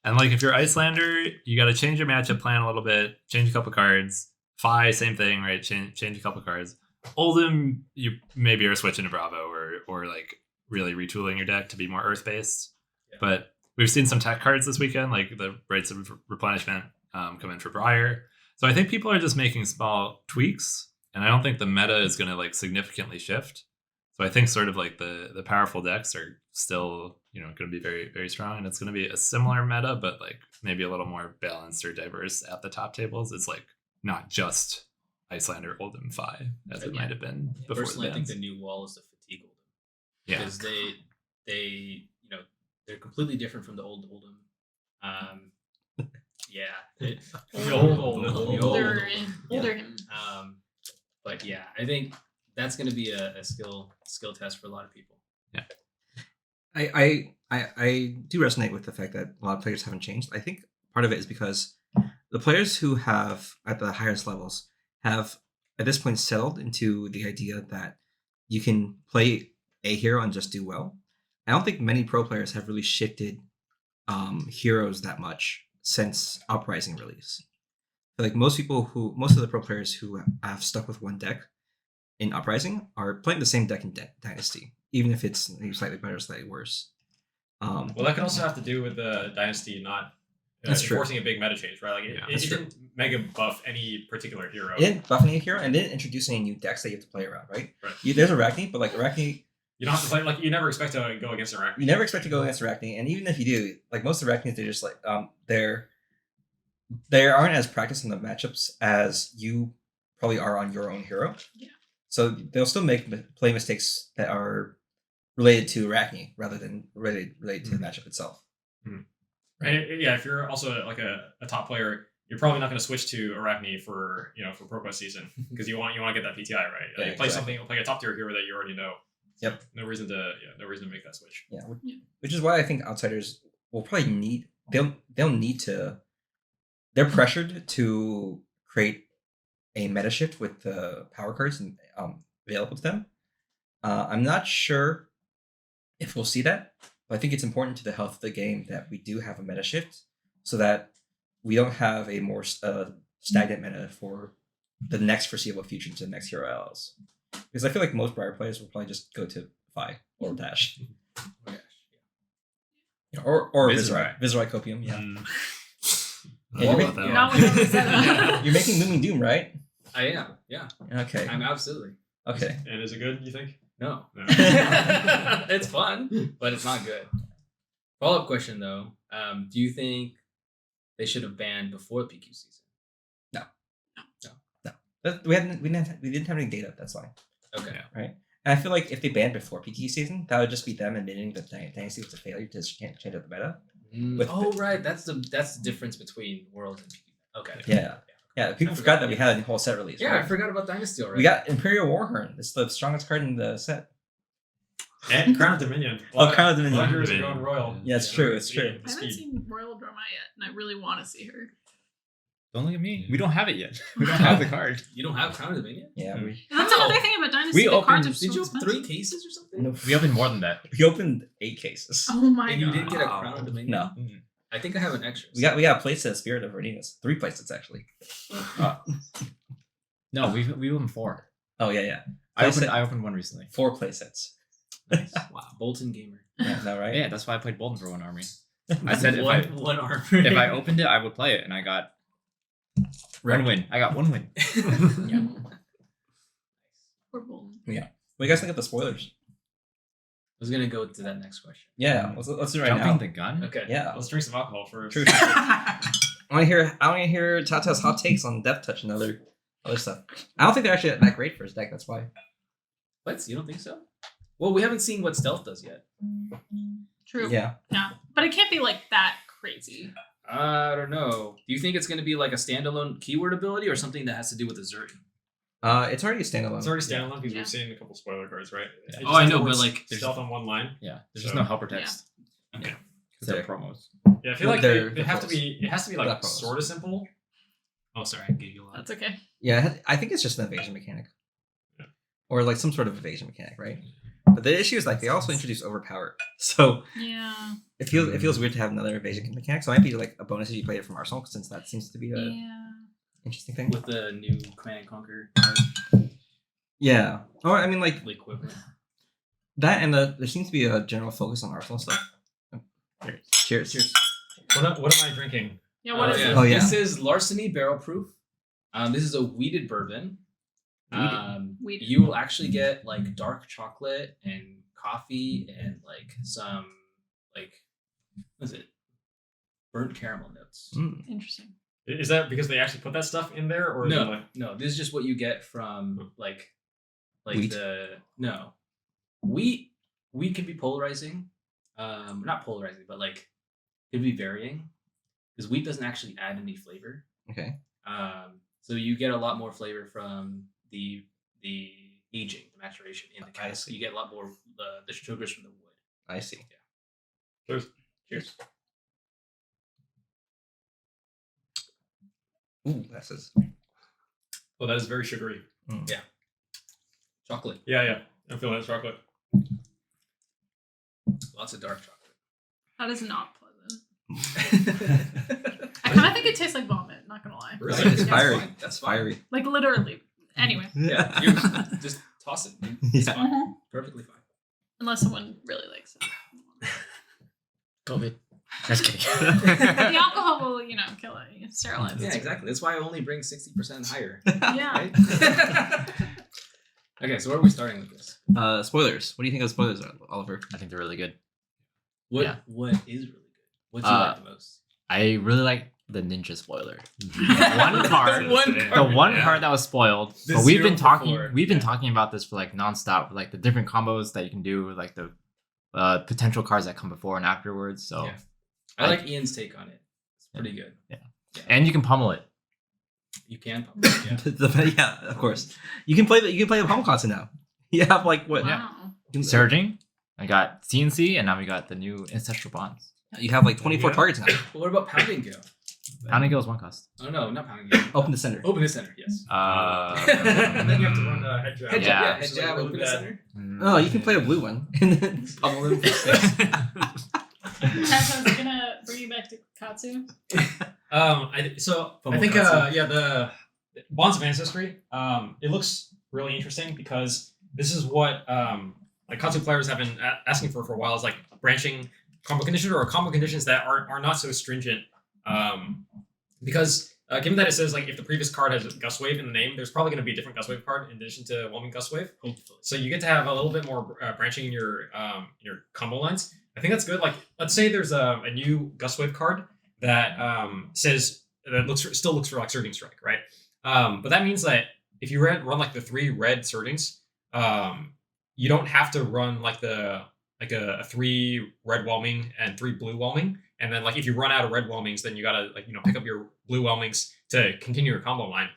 And like if you're Icelander, you gotta change your matchup plan a little bit, change a couple cards. Fi, same thing, right? Change a couple cards. Oldhim, you maybe are switching to Bravo or like really retooling your deck to be more earth based. Yeah. But we've seen some tech cards this weekend, like the Rites of Replenishment come in for Briar. So I think people are just making small tweaks, and I don't think the meta is going to like significantly shift. So I think sort of like the powerful decks are still, going to be very, very strong, and it's going to be a similar meta, but like maybe a little more balanced or diverse at the top tables. It's like not just Icelander, Oldhim, Fi, as it might have been before. Personally, I think the new wall is the fatigue Oldhim. Yeah, Because they they're completely different from the old Oldhim. Older him. But yeah, I think that's going to be a skill test for a lot of people. Yeah. I do resonate with the fact that a lot of players haven't changed. I think part of it is because the players who have at the highest levels have at this point settled into the idea that you can play a hero and just do well. I don't think many pro players have really shifted heroes that much since Uprising release. Like most of the pro players who have stuck with one deck in Uprising are playing the same deck in Dynasty, even if it's maybe slightly better or slightly worse. Well, that can also have to do with the Dynasty not enforcing a big meta change, right? Like it didn't mega buff any particular hero. It didn't buff any hero and didn't introduce any new decks that you have to play around, right? There's Arachne, but like Arachne, you don't have to play, like, you never expect to go against Arachne. You never expect to go against Arachne, and even if you do, like most Arachnes, they're just like they aren't as practiced in the matchups as you probably are on your own hero. Yeah. So they'll still play mistakes that are related to Arachne rather than related to the matchup itself. Mm-hmm. And yeah, if you're also like a top player, you're probably not going to switch to Arachne for ProQuest season because you want to get that PTI right. Like, Yeah, play a top tier hero that you already know. Yep. No reason to make that switch. Yeah, which is why I think outsiders will probably need they'll need to. They're pressured to create a meta shift with the power cards and available to them. I'm not sure if we'll see that, but I think it's important to the health of the game that we do have a meta shift so that we don't have a more stagnant meta for the next foreseeable future to the next hero LLs. Because I feel like most Briar players will probably just go to Fi or Dash. Oh gosh, yeah. Or Viserai. Viserai Copium, yeah. You're making Looming Doom, right? I am, yeah. Okay. I'm absolutely. Okay. And is it good, you think? No. It's fun, but it's not good. Follow-up question, though. Do you think they should have banned before the PQ season? No. We didn't have any data, that's why. Okay. Yeah. Right? And I feel like if they banned before PQ season, that would just be them admitting that Dynasty was a failure to change up the meta. Right. That's the difference between Worlds and PQ. Okay. Yeah. People forgot that we had a whole set release. Yeah, right? I forgot about Dynasty already. We got Imperial Warhorn. It's the strongest card in the set. And Crown of Dominion. Crown of Dominion. Blunders are going royal. Yeah, it's true. It's true. I haven't seen Royal Droma yet, and I really want to see her. Don't look at me. We don't have it yet. We don't have the card. You don't have Crown of Dominion? Yeah. And that's another thing about Dynasty. We the cards opened- are so Did you have expensive. 3 cases or something? No, We opened more than that. we opened 8 cases. Oh my And you god. didn't get a Crown of Dominion? No. I think I have an extra. We got a playset of Spirit of Verninas. 3 playsets actually. No, we opened 4. Oh yeah. I opened one recently. 4 playsets. Nice. Wow. Bolton Gamer. Yeah, is that right? Yeah, that's why I played Bolton for one army. I said one armor. if I opened it, I would play it, and I got one win. I got 1 win. Yeah. Poor Bolton. What do you guys think of the spoilers? I was gonna go to that next question. Yeah, let's do it right Jumping now. the gun. Okay. Yeah. Let's drink some alcohol first. True. I want to hear Taotao's hot takes on Death Touch and other stuff. I don't think they're actually that great for his deck. That's why. What? You don't think so? Well, we haven't seen what Stealth does yet. True. Yeah. But it can't be like that crazy. I don't know. Do you think it's going to be like a standalone keyword ability or something that has to do with Azuri? It's already a standalone. It's already standalone because Yeah. we've seen a couple spoiler cards, right? Yeah. It Oh, just I know, works but, like, stealth on one line. Yeah, there's So- just no helper text. Okay. It's their promos. Yeah, I feel Well, like they're it has to promos. be. It has to be They're like promos. sort of simple. Oh, sorry, I gave you a lot. That's okay. Yeah, I think it's just an evasion mechanic. Yeah. Or like some sort of evasion mechanic, right? But the issue is like they also introduced overpower. So Yeah. it feels weird to have another evasion mechanic. So it might be like a bonus if you play it from Arsenal, since that seems to be a Yeah. interesting thing. With the new Command and Conquer Yeah. Or I mean like equivalent. that, and there seems to be a general focus on Arsenal stuff. Cheers. Cheers. What am I drinking? Yeah. What is yeah. it? Oh, yeah. This is Larceny Barrel Proof. This is a weeded bourbon. Weeded. You will actually get like dark chocolate and coffee and like some like what is it? Burnt caramel notes. Mm. Interesting. Is that because they actually put that stuff in there, or is it No, like, no. This is just what you get from like Wheat? wheat. Wheat can be polarizing. Not polarizing, but like could be varying because wheat doesn't actually add any flavor. Okay. So you get a lot more flavor from the aging, the maturation in the I cask. see. You get a lot more the sugars from the wood. I see. Cheers. Cheers. Ooh, that says. Oh, that is very sugary. Chocolate. Yeah. I'm feeling that chocolate. Lots of dark chocolate. That is not pleasant. I kind of think it tastes like vomit. Not gonna lie. Really? It's That's fiery. fine. That's It's fine. fiery. Like literally. Anyway. Yeah, you just toss it. Dude. It's Yeah. fine. Perfectly fine. Unless someone really likes it. COVID. Just kidding. The alcohol will, kill it. Sterilize Yeah, it. exactly. That's why I only bring 60% higher. Yeah. Right? Okay, so where are we starting with this? Spoilers. What do you think of spoilers, Oliver? I think they're really good. What Yeah. What is really good? What do you like the most? I really like the ninja spoiler. One card. The one Yeah. card that was spoiled. The But we've 0 been for talking. 4. We've been talking about this for like nonstop. Like the different combos that you can do, like the potential cards that come before and afterwards. So, Yeah. I like Ian's take on it. It's pretty good. and you can pummel it. You can. Yeah. Yeah, of course. You can play the home console now. You have like what? Wow. Surging. I got CNC, and now we got the new ancestral bonds. You have like 24 Yeah. targets now. But what about Pounding Gale? Pounding Gale is one cost. Oh no, not Pounding Gale. Open the center. Open the center. Yes. And then you have to run head jab. Head jab. Yeah. Yeah, head jab. Open the center. Oh, you can play a blue one and then pummel them for 6. I was gonna bring you back to Katsu. I think the Bonds of Ancestry. It looks really interesting because this is what like Katsu players have been asking for a while. Is like branching combo conditions or combo conditions that are not so stringent. Because given that it says like if the previous card has a Gust Wave in the name, there's probably going to be a different Gust Wave card in addition to Whelming Gust Wave. Hopefully. So you get to have a little bit more branching in your combo lines. I think that's good. Like, let's say there's a new Gust Wave card that says that still looks for like Surging Strike, right? But that means that if you run like the 3 red Surgings, you don't have to run like a 3 red Whelming and 3 blue Whelming. And then like if you run out of red Whelmings, then you gotta pick up your blue Whelmings to continue your combo line.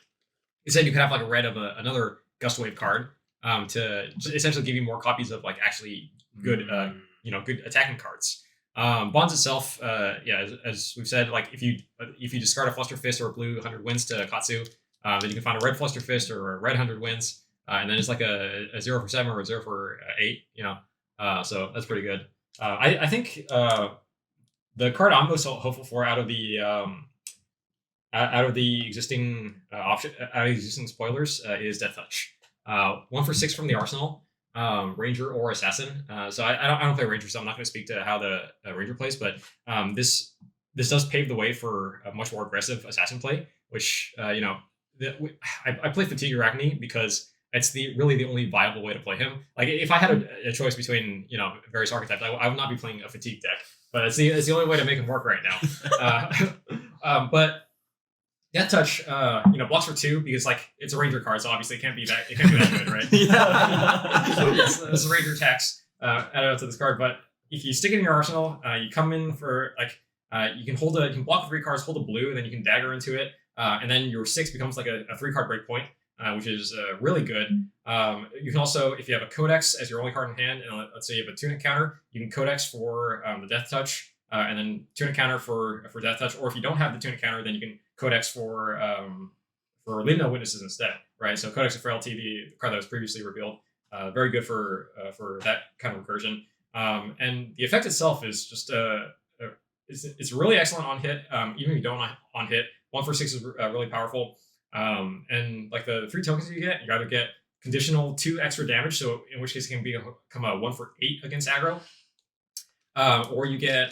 Instead, you could have like a red of another Gust Wave card to essentially give you more copies of like actually good good attacking cards. Bonds itself, as we've said, like if you discard a Fluster Fist or a blue 100 wins to Katsu, then you can find a red Fluster Fist or a red 100 wins, and then it's like a 0 for 7 or a 0 for 8. So that's pretty good. I think the card I'm most hopeful for out of the existing existing spoilers is Death Touch. 1 for 6 from the Arsenal. Ranger or Assassin. So I don't play Ranger, so I'm not going to speak to how the Ranger plays, but this does pave the way for a much more aggressive Assassin play, which I play Fatigue Arachne because it's really the only viable way to play him. Like if I had a choice between various archetypes, I would not be playing a Fatigue deck, but it's the only way to make him work right now. But Death Touch, blocks for 2 because like it's a Ranger card, so obviously it can't be that good, right? This is Ranger tax added up to this card. But if you stick it in your arsenal, you come in for like you can block 3 cards, hold a blue, and then you can dagger into it, and then your 6 becomes like a 3-card breakpoint, which is really good. You can also, if you have a Codex as your only card in hand, and let's say you have a Tunic counter, you can Codex for the Death Touch. and then tune a counter for Death Touch. Or if you don't have the tune a counter, then you can Codex for Leave No Witnesses instead, right? So Codex of Frailty, the card that was previously revealed, very good for that kind of recursion. And the effect itself is just it's really excellent on hit. Even if you don't on hit, 1 for 6 is really powerful. And like the 3 tokens you either get conditional 2 extra damage, so in which case it can become a 1 for 8 against aggro, or you get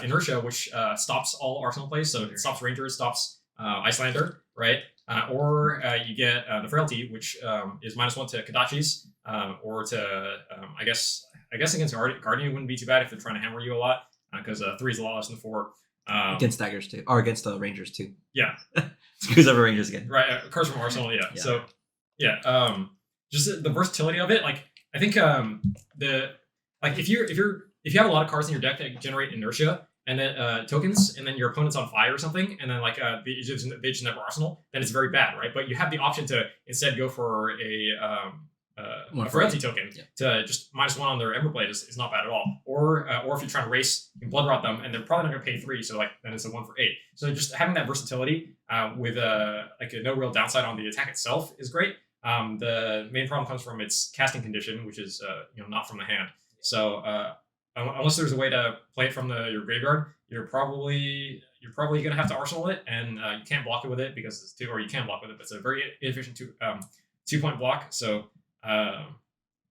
inertia, which stops all arsenal plays, so it stops Ranger, it stops Icelander, right? Or you get the Frailty, which is -1 to Kadachis, or to I guess against Guardian wouldn't be too bad if they're trying to hammer you a lot, because 3 is a lot less than 4. Against daggers too, or against the Rangers too. Yeah, Screws over Rangers again. right. Cards from Arsenal, yeah. So yeah, just the versatility of it. Like I think if you have a lot of cards in your deck that generate inertia and then tokens, and then your opponent's on fire or something, and then like they just never Arsenal, then it's very bad, right? But you have the option to instead go for a Frailty token to just -1 on their Emberblade is not bad at all. Or if you're trying to race, you can Blood Rot them, and they're probably not going to pay 3, so like then it's a 1 for 8. So just having that versatility with no real downside on the attack itself is great. The main problem comes from its casting condition, which is not from the hand. So unless there's a way to play it from your graveyard, you're probably going to have to Arsenal it, and you can't block it with it because it's 2, or you can block with it, but it's a very inefficient 2-point block. So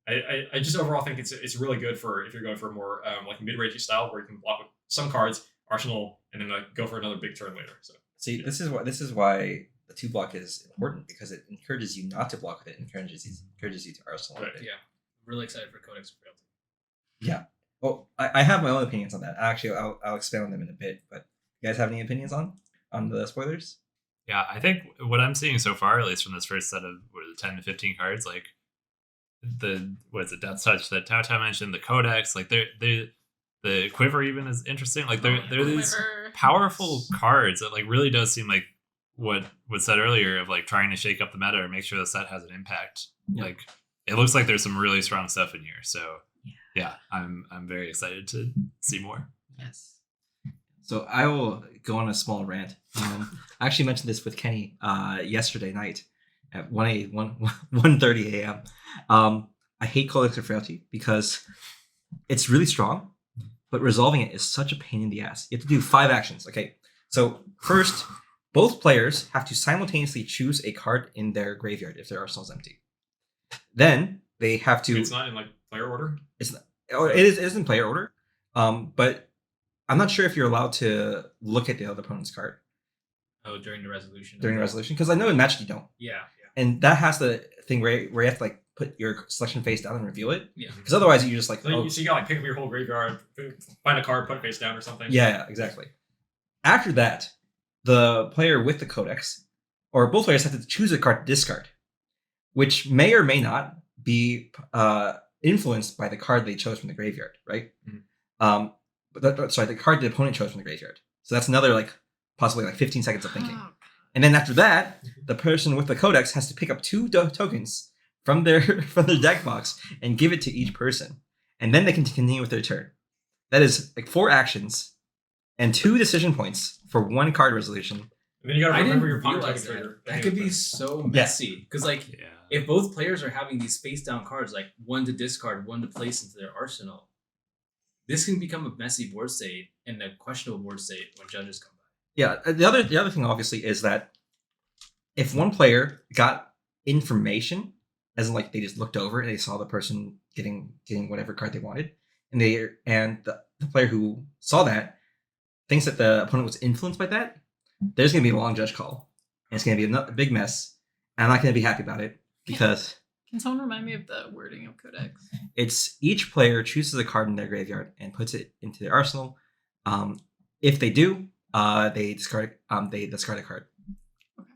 I just overall think it's really good for if you're going for a more like mid-rangey style where you can block with some cards, Arsenal, and then like go for another big turn later. So see, this is why the 2 block is important, because it encourages you not to block with it, encourages you to Arsenal right. it. Yeah, really excited for Codex of Frailty. Yeah. Well, I have my own opinions on that. Actually, I'll expand on them in a bit. But you guys have any opinions on the spoilers? Yeah, I think what I'm seeing so far, at least from this first set of 10 to 15 cards, like Death Touch that Taotao mentioned, the Codex, like the Quiver even is interesting. Like they're these powerful cards that like really does seem like what was said earlier of like trying to shake up the meta or make sure the set has an impact. Yeah. Like it looks like there's some really strong stuff in here. So yeah, I'm very excited to see more. Yes. So I will go on a small rant. I actually mentioned this with Kenny yesterday night at 1:30 a.m. I hate Codex of Frailty because it's really strong, but resolving it is such a pain in the ass. You have to do 5 actions. Okay, so first, both players have to simultaneously choose a card in their graveyard if their arsenal is empty. Then they have to. It's not in like player order. It's not. Oh, it is in player order. But I'm not sure if you're allowed to look at the other opponent's card. Oh, during the resolution. During the resolution, because I know in Magic you don't. Yeah. And that has the thing where you have to like put your selection face down and reveal it. Yeah. Because otherwise you just like So you gotta like pick up your whole graveyard, find a card, put it face down or something. Yeah, exactly. After that, the player with the Codex, or both players, have to choose a card to discard, which may or may not be influenced by the card they chose from the graveyard, right? Mm-hmm. The card the opponent chose from the graveyard. So that's another like possibly like 15 seconds of thinking. Oh. And then after that, the person with the Codex has to pick up 2 tokens from their deck box and give it to each person, and then they can continue with their turn. That is like 4 actions and 2 decision points for 1 card resolution. And then you gotta I remember didn't your pocket realize token trigger. that could be so messy. Because like if both players are having these face down cards, like 1 to discard, 1 to place into their arsenal, this can become a messy board state and a questionable board state when judges come by. Yeah, the other thing obviously is that if one player got information, as in like they just looked over and they saw the person getting whatever card they wanted, and the player who saw that thinks that the opponent was influenced by that, there's going to be a long judge call, and it's going to be a big mess. And I'm not going to be happy about it because. Can someone remind me of the wording of Codex? It's each player chooses a card in their graveyard and puts it into their arsenal. If they do, they discard a card. Okay.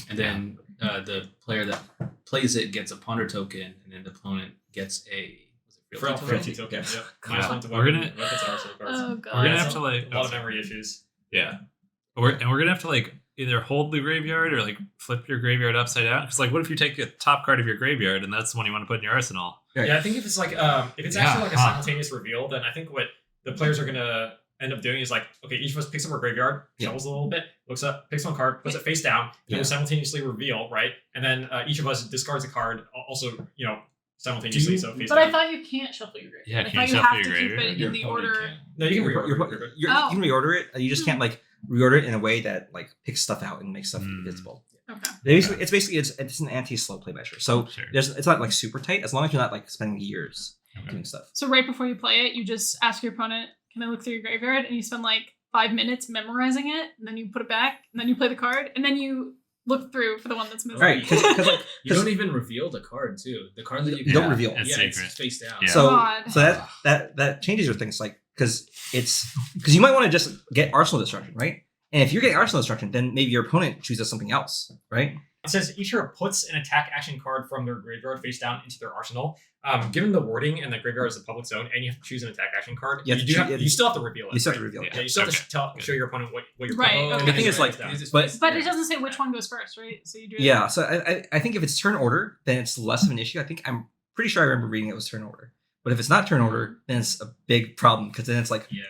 And then the player that plays it gets a ponder token, and then the opponent gets a Frailty token. Yep. Yeah. We're gonna weapons and arsenal cards. Oh god. We're gonna have to like A lot of memory issues. Yeah. We're gonna have to like either hold the graveyard or like flip your graveyard upside down. Because like, what if you take the top card of your graveyard and that's the one you want to put in your arsenal? Right. Yeah, I think if it's like actually like a simultaneous reveal, then I think what the players are gonna end up doing is like, okay, each of us picks up our graveyard, shuffles a little bit, looks up, picks one card, puts it face down, and we simultaneously reveal, right? And then each of us discards a card, also, simultaneously. Face but down. I thought you can't shuffle your graveyard. Yeah, I can thought you you shuffle have your to keep graveyard? it in the order. No, you can You reorder. can reorder it. You just can't like reorder it in a way that like picks stuff out and makes stuff invisible. Okay. It's an anti-slow play measure. So Sure. it's not like super tight as long as you're not like spending years Okay. doing stuff. So right before you play it, you just ask your opponent, "Can I look through your graveyard?" And you spend like 5 minutes memorizing it, and then you put it back, and then you play the card, and then you look through for the one that's missing. Right, because like You don't even reveal the card too. The card that you don't reveal. It's It's secret. face down. Yeah. So God. so that changes your things like because you might want to just get Arsenal Destruction, right? And if you're getting Arsenal Destruction, then maybe your opponent chooses something else, right? It says each hero puts an attack action card from their graveyard face down into their arsenal. Given the wording and the graveyard is a public zone, and you have to choose an attack action card, You have to choose- you still have to reveal it. You still have to right? reveal it. Yeah, you still have Okay. to show your opponent what you're Right, playing. okay. The thing is, like, but It doesn't say which one goes first, right? So you do. Yeah, so I think if it's turn order, then it's less of an issue. I'm pretty sure I remember reading it was turn order. But if it's not turn order, then it's a big problem because then it's like, Yeah.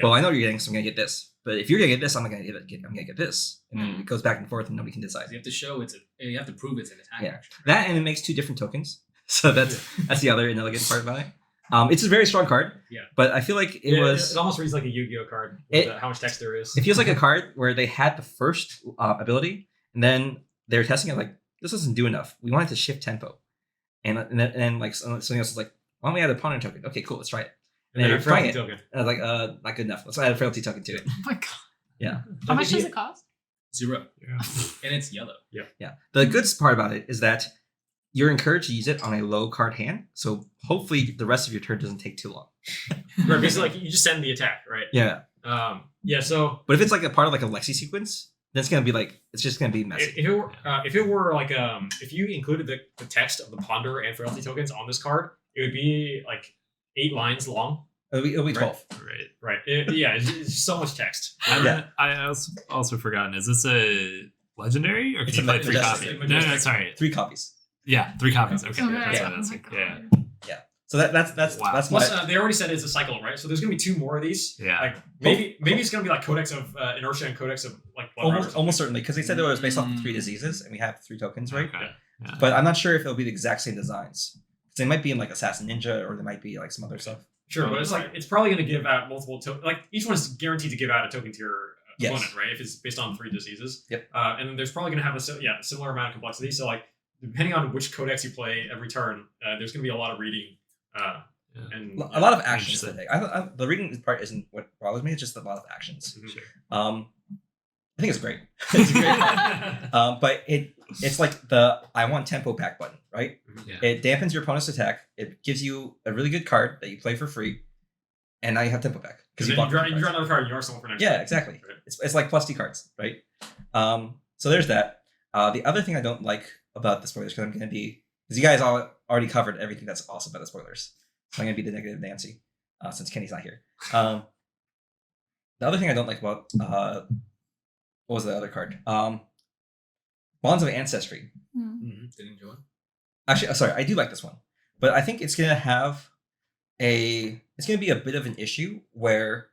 well, I know what you're getting, so I'm gonna get this. But if you're gonna get this, I'm gonna get this, and then it goes back and forth, and nobody can decide. You have to show you have to prove it's an attack Yeah. action. That and it makes 2 different tokens, so that's the other inelegant part about it. It's a very strong card. Yeah. But I feel like it was. It almost reads like a Yu-Gi-Oh card. With It- how much text there is. It feels like a card where they had the first ability, and then they were testing it like this doesn't do enough. We wanted to shift tempo, and then like something else is like, why don't we add a opponent token? Okay, cool, let's try it. And then a you're trying frailty it, token. and I was like, not good enough. Let's add a frailty token to it. Oh my god. Yeah. How much does it cost? 0. Yeah. And it's yellow. Yeah. The good part about it is that you're encouraged to use it on a low card hand, so hopefully the rest of your turn doesn't take too long. Right, basically, like you just send the attack, right? Yeah. So But if it's like a part of like a Lexi sequence, then it's gonna be like it's just gonna be messy. if it were like if you included the text of the ponder and frailty tokens on this card, it would be like 8 lines long. It'll be 12. Right. Right. It's so much text. And Yeah. then I also forgotten. Is this a legendary or It's can you a play 3 majestic. copies? No, sorry. 3 copies. Yeah, 3 copies. Okay, Okay. that's Yeah. what that's Oh my yeah. God. So that's Wow. that's my Plus, they already said it's a cycle, right? So there's gonna be 2 more of these. Yeah. Like maybe it's gonna be like Codex of Inertia and Codex of like Blood Rise or almost something. almost certainly because they said it was based off of 3 diseases and we have 3 tokens, right? Okay. Yeah. But I'm not sure if it'll be the exact same designs. They might be in like Assassin Ninja or they might be like some other stuff. Sure, but it's like it's probably going to give out multiple like each one is guaranteed to give out a token to your Yes. opponent, right? If it's based on 3 diseases. Yep. And then there's probably going to have a similar amount of complexity. So like depending on which codex you play every turn, there's going to be a lot of reading. And A lot of actions. I Interesting. think. The reading part isn't what bothers me. It's just a lot of actions. Mhm. Sure. I think it's great. It's a great card. But it's like the I want tempo back button, right? Yeah. It dampens your opponent's attack. It gives you a really good card that you play for free, and now you have tempo back Because you then block you your draw cards. another card in your arsenal for next Yeah, turn. exactly. Right. It's like plus D cards, right? So there's that. The other thing I don't like about the spoilers, because I'm going to be, because you guys all already covered everything that's awesome about the spoilers, so I'm going to be the negative Nancy, since Kenny's not here. The other thing I don't like about what was the other card? Bonds of Ancestry. Didn't enjoy. Actually, sorry, I do like this one, but I think it's gonna have it's gonna be a bit of an issue where,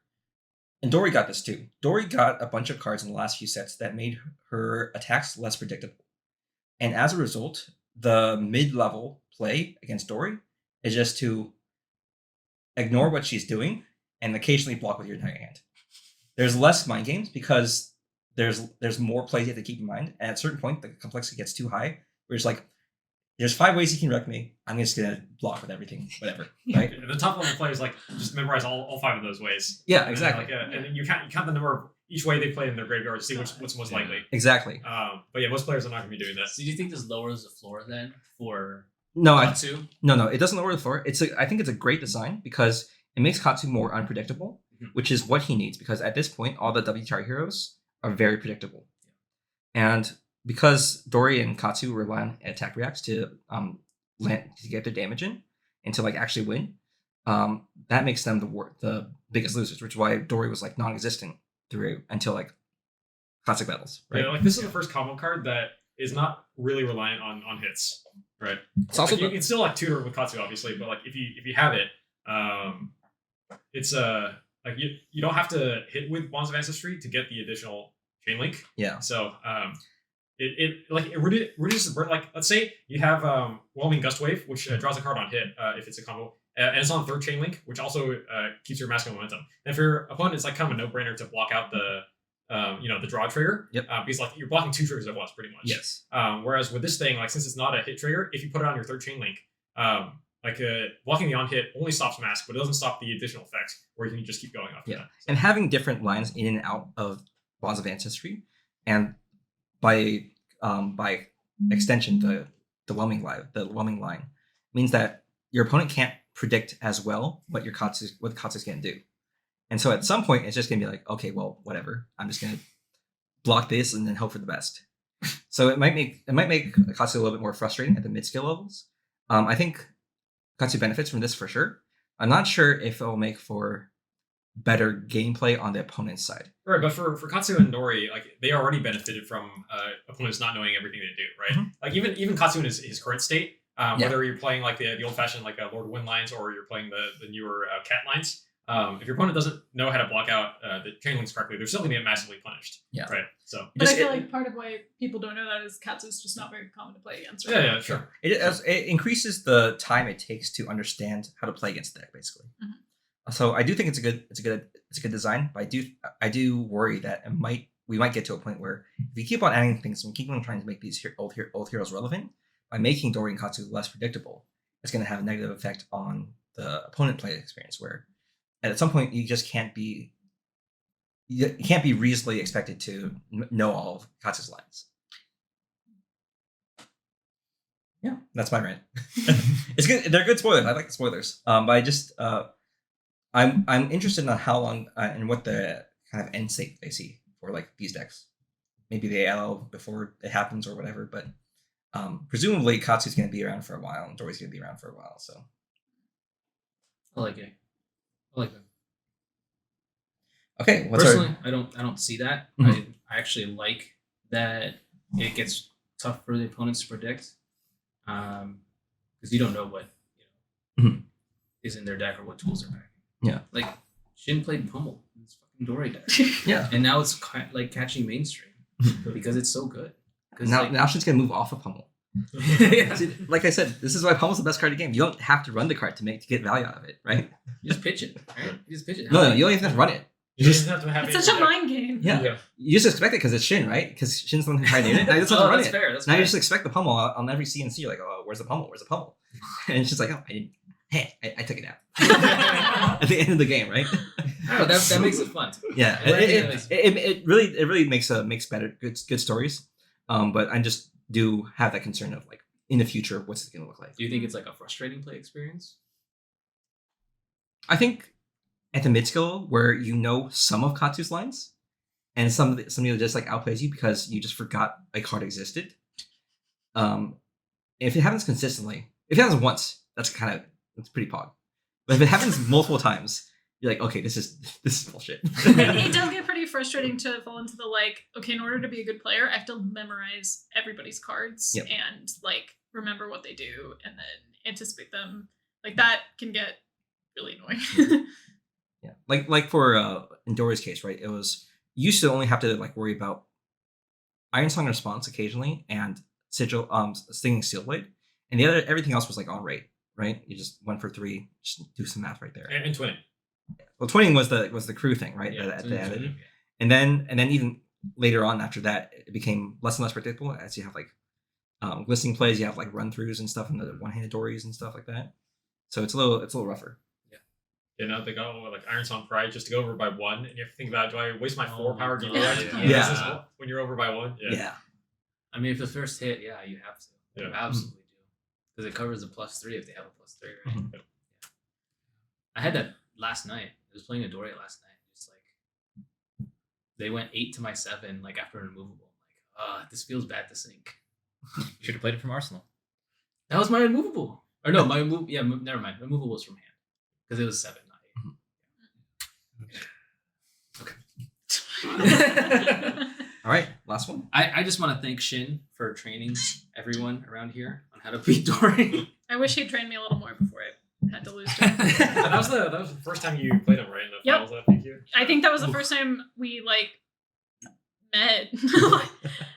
and Dory got this too. Dory got a bunch of cards in the last few sets that made her attacks less predictable, and as a result, the mid-level play against Dory is just to ignore what she's doing and occasionally block with your entire hand. There's less mind games because there's more plays you have to keep in mind, and at a certain point, the complexity gets too high. Where it's like, there's 5 ways you can wreck me. I'm just gonna block with everything, whatever, right? And the top level players like just memorize all 5 of those ways. Yeah, And then, exactly. and then you count the number of each way they play in their graveyard to see what's most likely. Exactly. But yeah, most players are not going to be doing that. So do you think this lowers the floor then for No, Katsu? no, it doesn't lower the floor. I think it's a great design because it makes Katsu more unpredictable, Mhm. which is what he needs. Because at this point, all the WTR heroes are very predictable, and because Dory and Katsu rely on attack reacts to land to get their damage in and to like actually win, that makes them the biggest losers. Which is why Dory was like non-existent until like classic battles, right? Yeah, like this is the first combo card that is not really reliant on hits, right? It's also Like, you can still like tutor with Katsu, obviously, but like if you have it, it's like you don't have to hit with Bonds of Ancestry to get the additional chain link. Yeah. So it reduces the burn. Like let's say you have Whelming Gust Wave, which draws a card on hit if it's a combo, and it's on third chain link, which also keeps your masculine momentum. And if your opponent, it's like kind of a no-brainer to block out the the draw trigger. Yep. Because like you're blocking 2 triggers at once, pretty much. Yes. Whereas with this thing, like since it's not a hit trigger, if you put it on your third chain link, blocking the on hit only stops mask, but it doesn't stop the additional effects, where you can just keep going off. Yeah. And having different lines in and out of Bonds of Ancestry, and by extension the whelming line means that your opponent can't predict as well what Katsu's gonna do. And so at some point it's just gonna be like, okay, well, whatever. I'm just gonna block this and then hope for the best. So it might make Katsu a little bit more frustrating at the mid skill levels. I think Katsu benefits from this for sure. I'm not sure if it will make for better gameplay on the opponent's side. Right, but for Katsu and Nori, like they already benefited from opponents not knowing everything they do, right? Mm-hmm. Like even Katsu in his current state, whether you're playing like the old fashioned like Lord Wind lines or you're playing the newer cat lines, if your opponent doesn't know how to block out the chain links correctly, they're still gonna get massively punished. Yeah. Right. So But I feel like part of why people don't know that is Katsu's just not very common to play against. Right? yeah, sure. It increases the time it takes to understand how to play against the deck, basically. Mhm. So I do think it's a good design, but I do worry that we might get to a point where if we keep on adding things and we keep on trying to make these old heroes relevant, by making Dori and Katsu less predictable, it's going to have a negative effect on the opponent play experience. Where at some point you just can't be reasonably expected to know all of Katsu's lines. Yeah, that's my rant. It's good. They're good spoilers. I like the spoilers. But I just I'm interested in how long and what the kind of end state they see for like these decks. Maybe they allow before it happens or whatever, but presumably Katsu's going to be around for a while and Dori's going to be around for a while. So I like it. I like that. Okay, Personally, I don't see that. Mhm. I actually like that it gets tough for the opponents to predict, because you don't know what Mhm. is in their deck or what tools they're packing. Yeah. Like Shin played Pummel in his fucking Dory deck, Yeah. and now it's like catching mainstream because it's so good. Now Shin's going to move off of Pummel. Yeah. See, like I said, this is why Pummel's the best card of the game. You don't have to run the card to get value out of it, right? You just pitch it. Right? You just pitch it. No, you don't even have to run it. You just have to have It's it in such a your deck. mind game. Yeah. You just expect it because it's Shin, right? Because Shin's the one who pioneered it. Now you just have to Oh, run that's it. fair. That's Now fair. you just expect the Pummel on every CNC. You're like, oh, where's the Pummel? Where's the Pummel? And it's just like, oh, I took it out at the end of the game, right? Oh, that makes it fun. Yeah, I like it. it really makes better good stories. But I just do have that concern of like in the future, what's it going to look like? Do you think it's like a frustrating play experience? I think at the mid skill where you know some of Katsu's lines, and some of you just like outplays you because you just forgot a card existed. If it happens consistently, if it happens once, that's pretty pog. But if it happens multiple times, you're like, okay, this is bullshit. It does get pretty frustrating to fall into the like, okay, in order to be a good player, I have to memorize everybody's cards Yep. and like remember what they do and then anticipate them. Like that can get really annoying. Yeah, like for in Dory's case, right? It was you used to only have to like worry about Iron Song response occasionally and Sigil, Stinging Steel Blade, and everything else was like on rate, right? You just went for 3, just do some math right there. And twinning. Well, twinning was the crew thing, right? Yeah, that it's they an added, intuitive, and then even later on after that, it became less and less predictable as you have like glistening plays, you have like run throughs and stuff, and the one-handed Dories and stuff like that. So it's a little rougher. They go like Iron Song Pride just to go over by 1, and you have to think about, do I waste my 4 power God, GP yeah. This is when you're over by 1? Yeah. I mean, if the first hit, yeah, you have to. You Yeah. absolutely do. Because it covers the +3 if they have a +3, right? Mhm. Yeah. I had that last night. I was playing a Dory last night. Just like, they went 8 to my 7, like after an immovable. I'm like, this feels bad to sink. You should have played it from Arsenal. That was my immovable. Or no, my never mind. My immovable was from hand. Because it was 7, not 8. All right, last one. I just want to thank Shin for training everyone around here on how to beat Dory. I wish he'd trained me a little more before I had to lose to him. that was the first time you played him, right? In the Yep. finals at PQ? I think that was the first time we like met.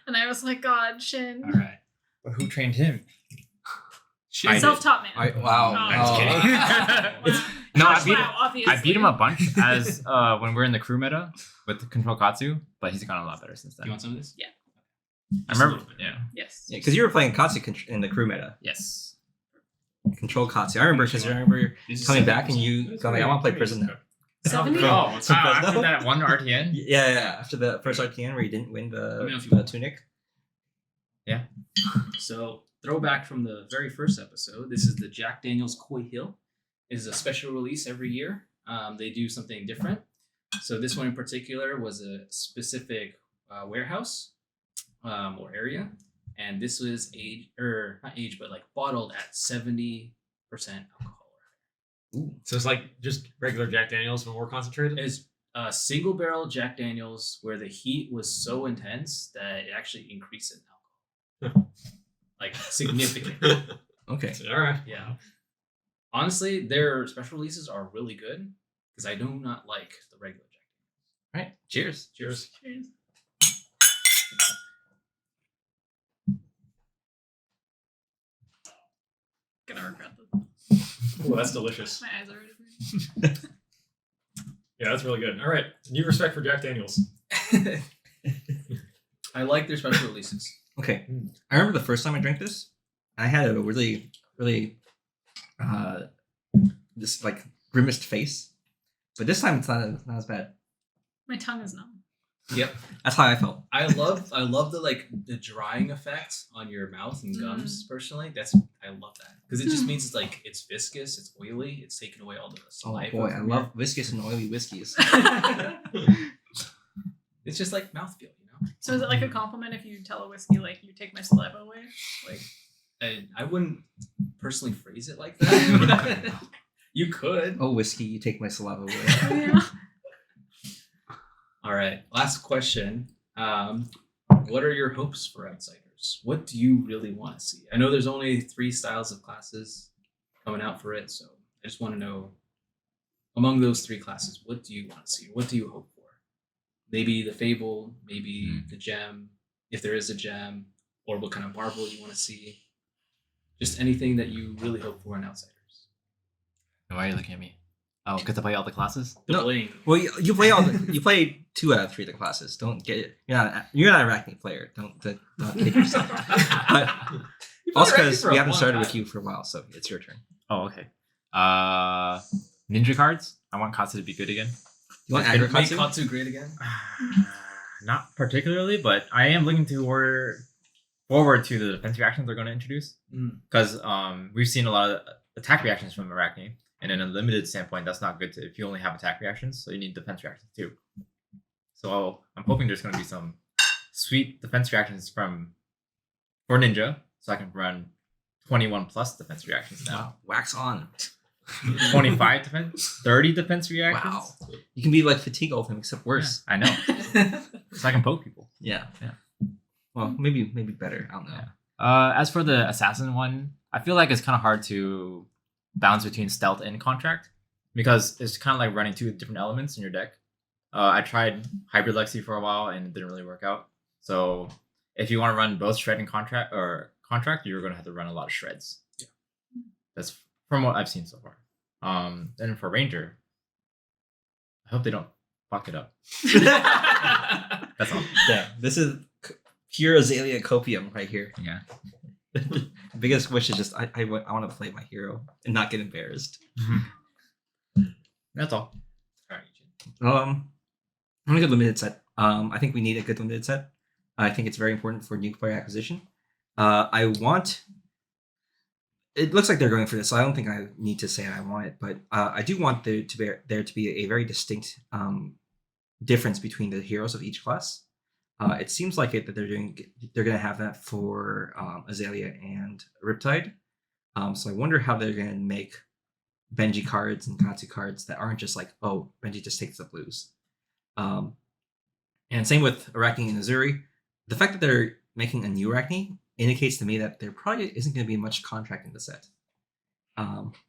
And I was like, God, Shin. All right. But who trained him? Shit. Self-taught man. Wow. No, I'm just kidding. No, I Gosh, beat wow, obviously. I beat him a bunch as when we were in the crew meta with Control Katsu, but he's gotten a lot better since then. You want some of this? I remember. Yeah. Yes. Yeah, because you were playing Katsu in the crew meta. Yes. Control Katsu. I remember because I remember coming back and you going like, I want to play Prison now. 70? Oh, Some after Fresno? that one RTN. Yeah. After the first RTN where you didn't win Let me know if you the want. tunic. So, throwback from the very first episode. This is the Jack Daniels Koi Hill. It is a special release every year. They do something different. So this one in particular was a specific warehouse or area, and this was but like bottled at 70% alcohol. So it's like just regular Jack Daniels, but more concentrated. It's a single barrel Jack Daniels where the heat was so intense that it actually increased in alcohol, like significantly. Okay. All right. Yeah. Honestly, their special releases are really good because I do not like the regular Jack Daniels. All right. Cheers. Cheers. Cheers. Gonna regret this. Oh, that's delicious. My eyes are already burning. Yeah, that's really good. All right. New respect for Jack Daniels. I like their special releases. Okay. I remember the first time I drank this, I had a really, really this like grimaced face. But this time it's not as bad. My tongue is numb. Yep. That's how I felt. I love the drying effect on your mouth and gums. Personally, I love that because it just means it's viscous, it's oily, it's taken away all the Oh saliva. boy, I from love viscous and oily whiskeys. It's just like mouthfeel, you know. So is it like a compliment if you tell a whiskey like you take my saliva away? Like I wouldn't personally phrase it like that. You could. Oh, whiskey, you take my saliva away. oh, yeah. All right. Last question. What are your hopes for Outsiders? What do you really want to see? I know there's only 3 styles of classes coming out for it, so I just want to know, among those 3 classes, what do you want to see? What do you hope for? Maybe the Fable, maybe the Gem, if there is a Gem, or what kind of marble you want to see. Just anything that you really hope for in Outsiders. Why are you looking at me? Oh, because I play all the classes. The No. bling. Well, you play you play 2 out of 3 of the classes. Don't get it. You're not an Arachne player. Don't kid yourself. But also because we haven't started with you for a while, so it's your turn. Oh, okay. Ninja cards. I want Katsu to be good again. You want Make Agri-Katsu? Katsu great again? Not particularly, but I am looking forward to the defense reactions they're going to introduce. Because we've seen a lot of attack reactions from Arachne, and in a limited standpoint, that's not good if you only have attack reactions, so you need defense reactions too. So I'm hoping there's going to be some sweet defense reactions for Ninja, so I can run 21 plus defense reactions now. Wow. Wax on. 25 defense, 30 defense reactions. Wow. You can be like Fatigue Ultimate, except worse. I know. So I can poke people. Yeah. Yeah. Well, maybe better. I don't know. Yeah. As for the assassin one, I feel like it's kind of hard to balance between stealth and contract because it's kind of like running 2 different elements in your deck. I tried hybrid Lexi for a while and it didn't really work out. So if you want to run both shred and contract, you're going to have to run a lot of shreds. Yeah. That's from what I've seen so far. Then for Ranger, I hope they don't fuck it up. That's all. Yeah. This is pure Azalea copium right here. Yeah. Biggest wish is just I want to play my hero and not get embarrassed. That's all. All right, I'm gonna go limited set. I think we need a good limited set. I think it's very important for new player acquisition. It looks like they're going for this, so I don't think I need to say I want it, but I do want there to be a very distinct difference between the heroes of each class. It seems like that they're going to have that for Azalea and Riptide. So I wonder how they're going to make Benji cards and Katsu cards that aren't just like, oh, Benji just takes the blues. And same with Arachne and Azuri. The fact that they're making a new Arachne indicates to me that there probably isn't going to be much contract in the set.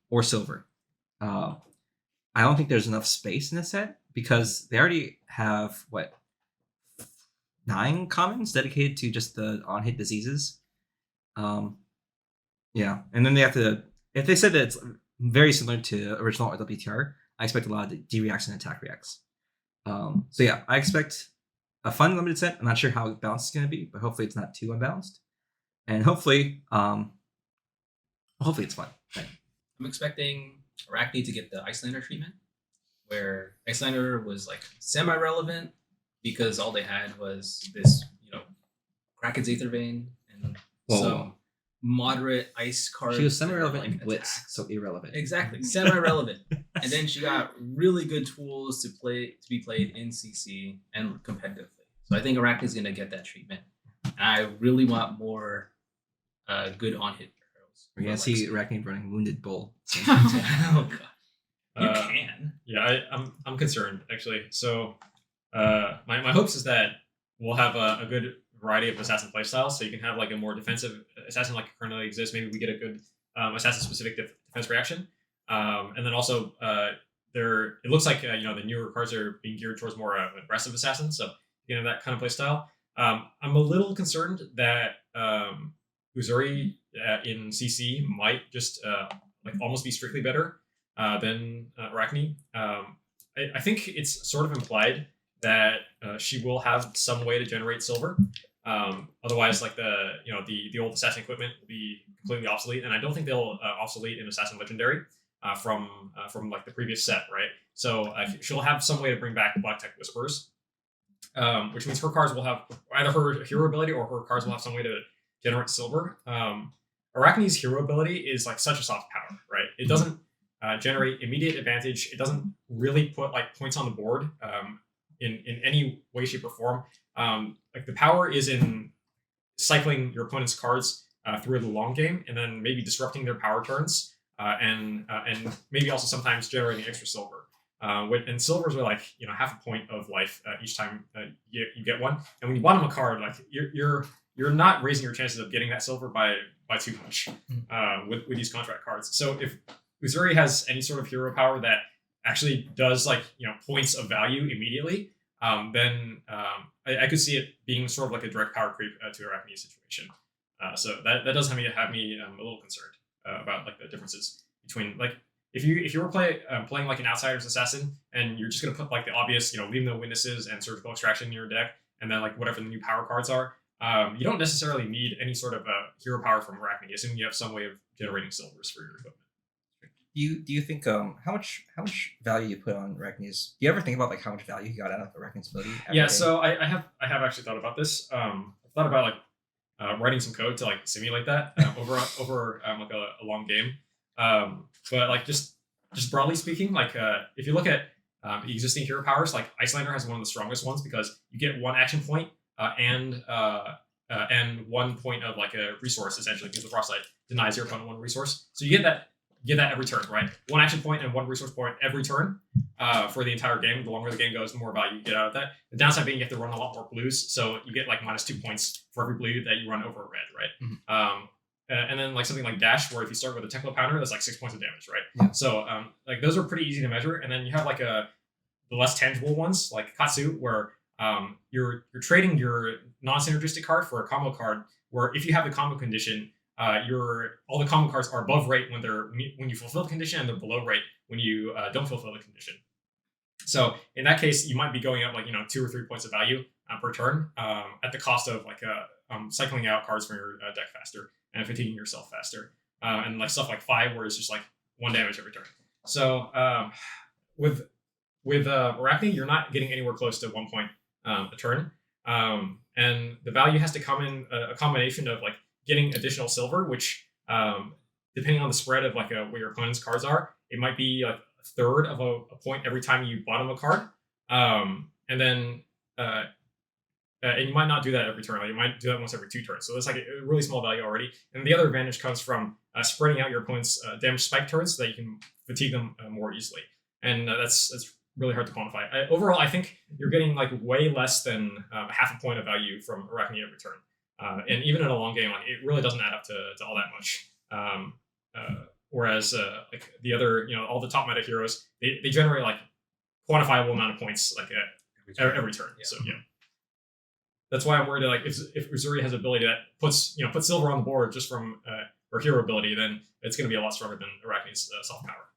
Or silver. Uh, I don't think there's enough space in the set because they already have 9 commons dedicated to just the on-hit diseases. Yeah, and then they have to. If they said that it's very similar to original RWTR, I expect a lot of the D-reacts and attack reacts. So yeah, I expect a fun limited set. I'm not sure how balanced it's going to be, but hopefully it's not too unbalanced, and hopefully it's fun. Right. I'm expecting Arachne to get the Icelander treatment, where Icelander was like semi-relevant because all they had was this, Kraken's Aether Vein and some moderate ice cards. She was semi-relevant like in Blitz, attacks. so irrelevant. Exactly, semi-relevant. And then she got really good tools to be played in CC and competitively. So I think Arachne is gonna get that treatment. And I really want more good on-hit heroes. We're gonna see Arachne running Wounded Bull. Oh god. You Uh, can. Yeah, I'm concerned actually. So my hopes is that we'll have a good variety of assassin playstyles, so you can have like a more defensive assassin like currently exists. Maybe we get a good assassin specific defense reaction, and then also it looks like the newer cards are being geared towards more aggressive assassins, so you can have that kind of playstyle. I'm a little concerned that Uzuri in CC might just almost be strictly better than Arachne. I think it's sort of implied that she will have some way to generate silver. Otherwise, like the old assassin equipment will be completely obsolete, and I don't think they'll obsolete in Assassin Legendary from like the previous set, right? So she'll have some way to bring back Black Tech Whisperers, which means her cards will have either her hero ability or her cards will have some way to generate silver. Arachne's hero ability is like such a soft power, right? It doesn't generate immediate advantage. It doesn't really put like points on the board in any way, shape, or form. Like the power is in cycling your opponent's cards through the long game, and then maybe disrupting their power turns, and maybe also sometimes generating extra silver. And silvers are like half a point of life each time you get one. And when you bottom a card, like you're not raising your chances of getting that silver by too much with these contract cards. So if Uzuri has any sort of hero power that actually does like points of value immediately, then I could see it being sort of like a direct power creep to Arachne's situation. So that does have me a little concerned about like the differences between like if you were playing like an outsider's assassin and you're just gonna put like the obvious leave no witnesses and surgical extraction in your deck and then like whatever the new power cards are, you don't necessarily need any sort of hero power from Arachne, assuming you have some way of generating silvers for your equipment. Do you think how much value you put on Arachne's? Do you ever think about like how much value you got out of Arachne's ability? Yeah, so I have actually thought about this. I've thought about like writing some code to like simulate that over like a long game. But like just broadly speaking, like if you look at existing hero powers, like Icelander has one of the strongest ones because you get 1 action point and 1 point of like a resource essentially because the Frostlight denies your opponent 1 resource. So you get that every turn, right? 1 action point and 1 resource point every turn for the entire game. The longer the game goes, the more value you get out of that. The downside being you have to run a lot more blues, so you get like -2 points for every blue that you run over a red, right? Mm-hmm. And then like something like Dash, where if you start with a Teklo Pounder, that's like 6 points of damage, right? Yeah. So like those are pretty easy to measure. And then you have like the less tangible ones, like Katsu, where you're trading your non-synergistic card for a combo card, where if you have the combo condition, all the combo cards are above rate when you fulfill the condition, and they're below rate when you don't fulfill the condition. So in that case, you might be going up like 2 or 3 points of value per turn at the cost of like cycling out cards from your deck faster and fatiguing yourself faster, and like stuff like 5 where it's just like 1 damage every turn. So with Arachne, you're not getting anywhere close to 1 point a turn, and the value has to come in a combination of like getting additional silver, which depending on the spread of like where your opponent's cards are, it might be like a third of a point every time you bottom a card, and then and you might not do that every turn. Like you might do that once every 2 turns. So that's like a really small value already. And the other advantage comes from spreading out your opponent's damage spike turns so that you can fatigue them more easily. And that's really hard to quantify. Overall, I think you're getting like way less than half a point of value from Arachne every turn. And even in a long game, like, it really doesn't add up to all that much. Whereas like the other, all the top meta heroes, they generate like quantifiable amount of points like every turn. Yeah. So that's why I'm worried like if Uzuri has an ability that puts silver on the board just from her hero ability, then it's going to be a lot stronger than Arachne's soft power.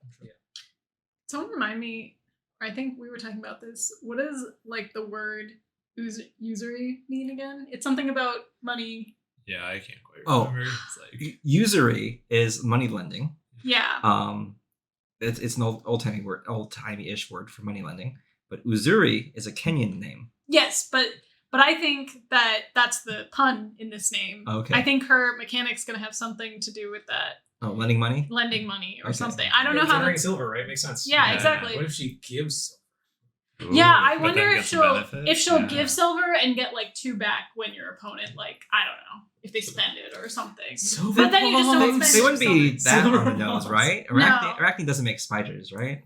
Someone remind me, I think we were talking about this. What does like the word usury mean again? It's something about money. Yeah, I can't quite Oh. remember. It's like Usury is money lending. Yeah. It's an old-timey-ish word for money lending. But Uzuri is a Kenyan name. Yes, but I think that's the pun in this name. Okay. I think her mechanic's gonna have something to do with that. Oh, lending money? Lending money or Okay. something. I don't know how Generating to. silver, right? Makes sense. Yeah, Yeah. exactly. What if she gives? Yeah, I but wonder then if gets the she'll benefit? Yeah. give silver and get like 2 back when your opponent like I don't know if they spend it or something. Silver But then you just don't bombs. spend They wouldn't be that Silver on the nose, balls. right? No. Arachne doesn't make spiders, right?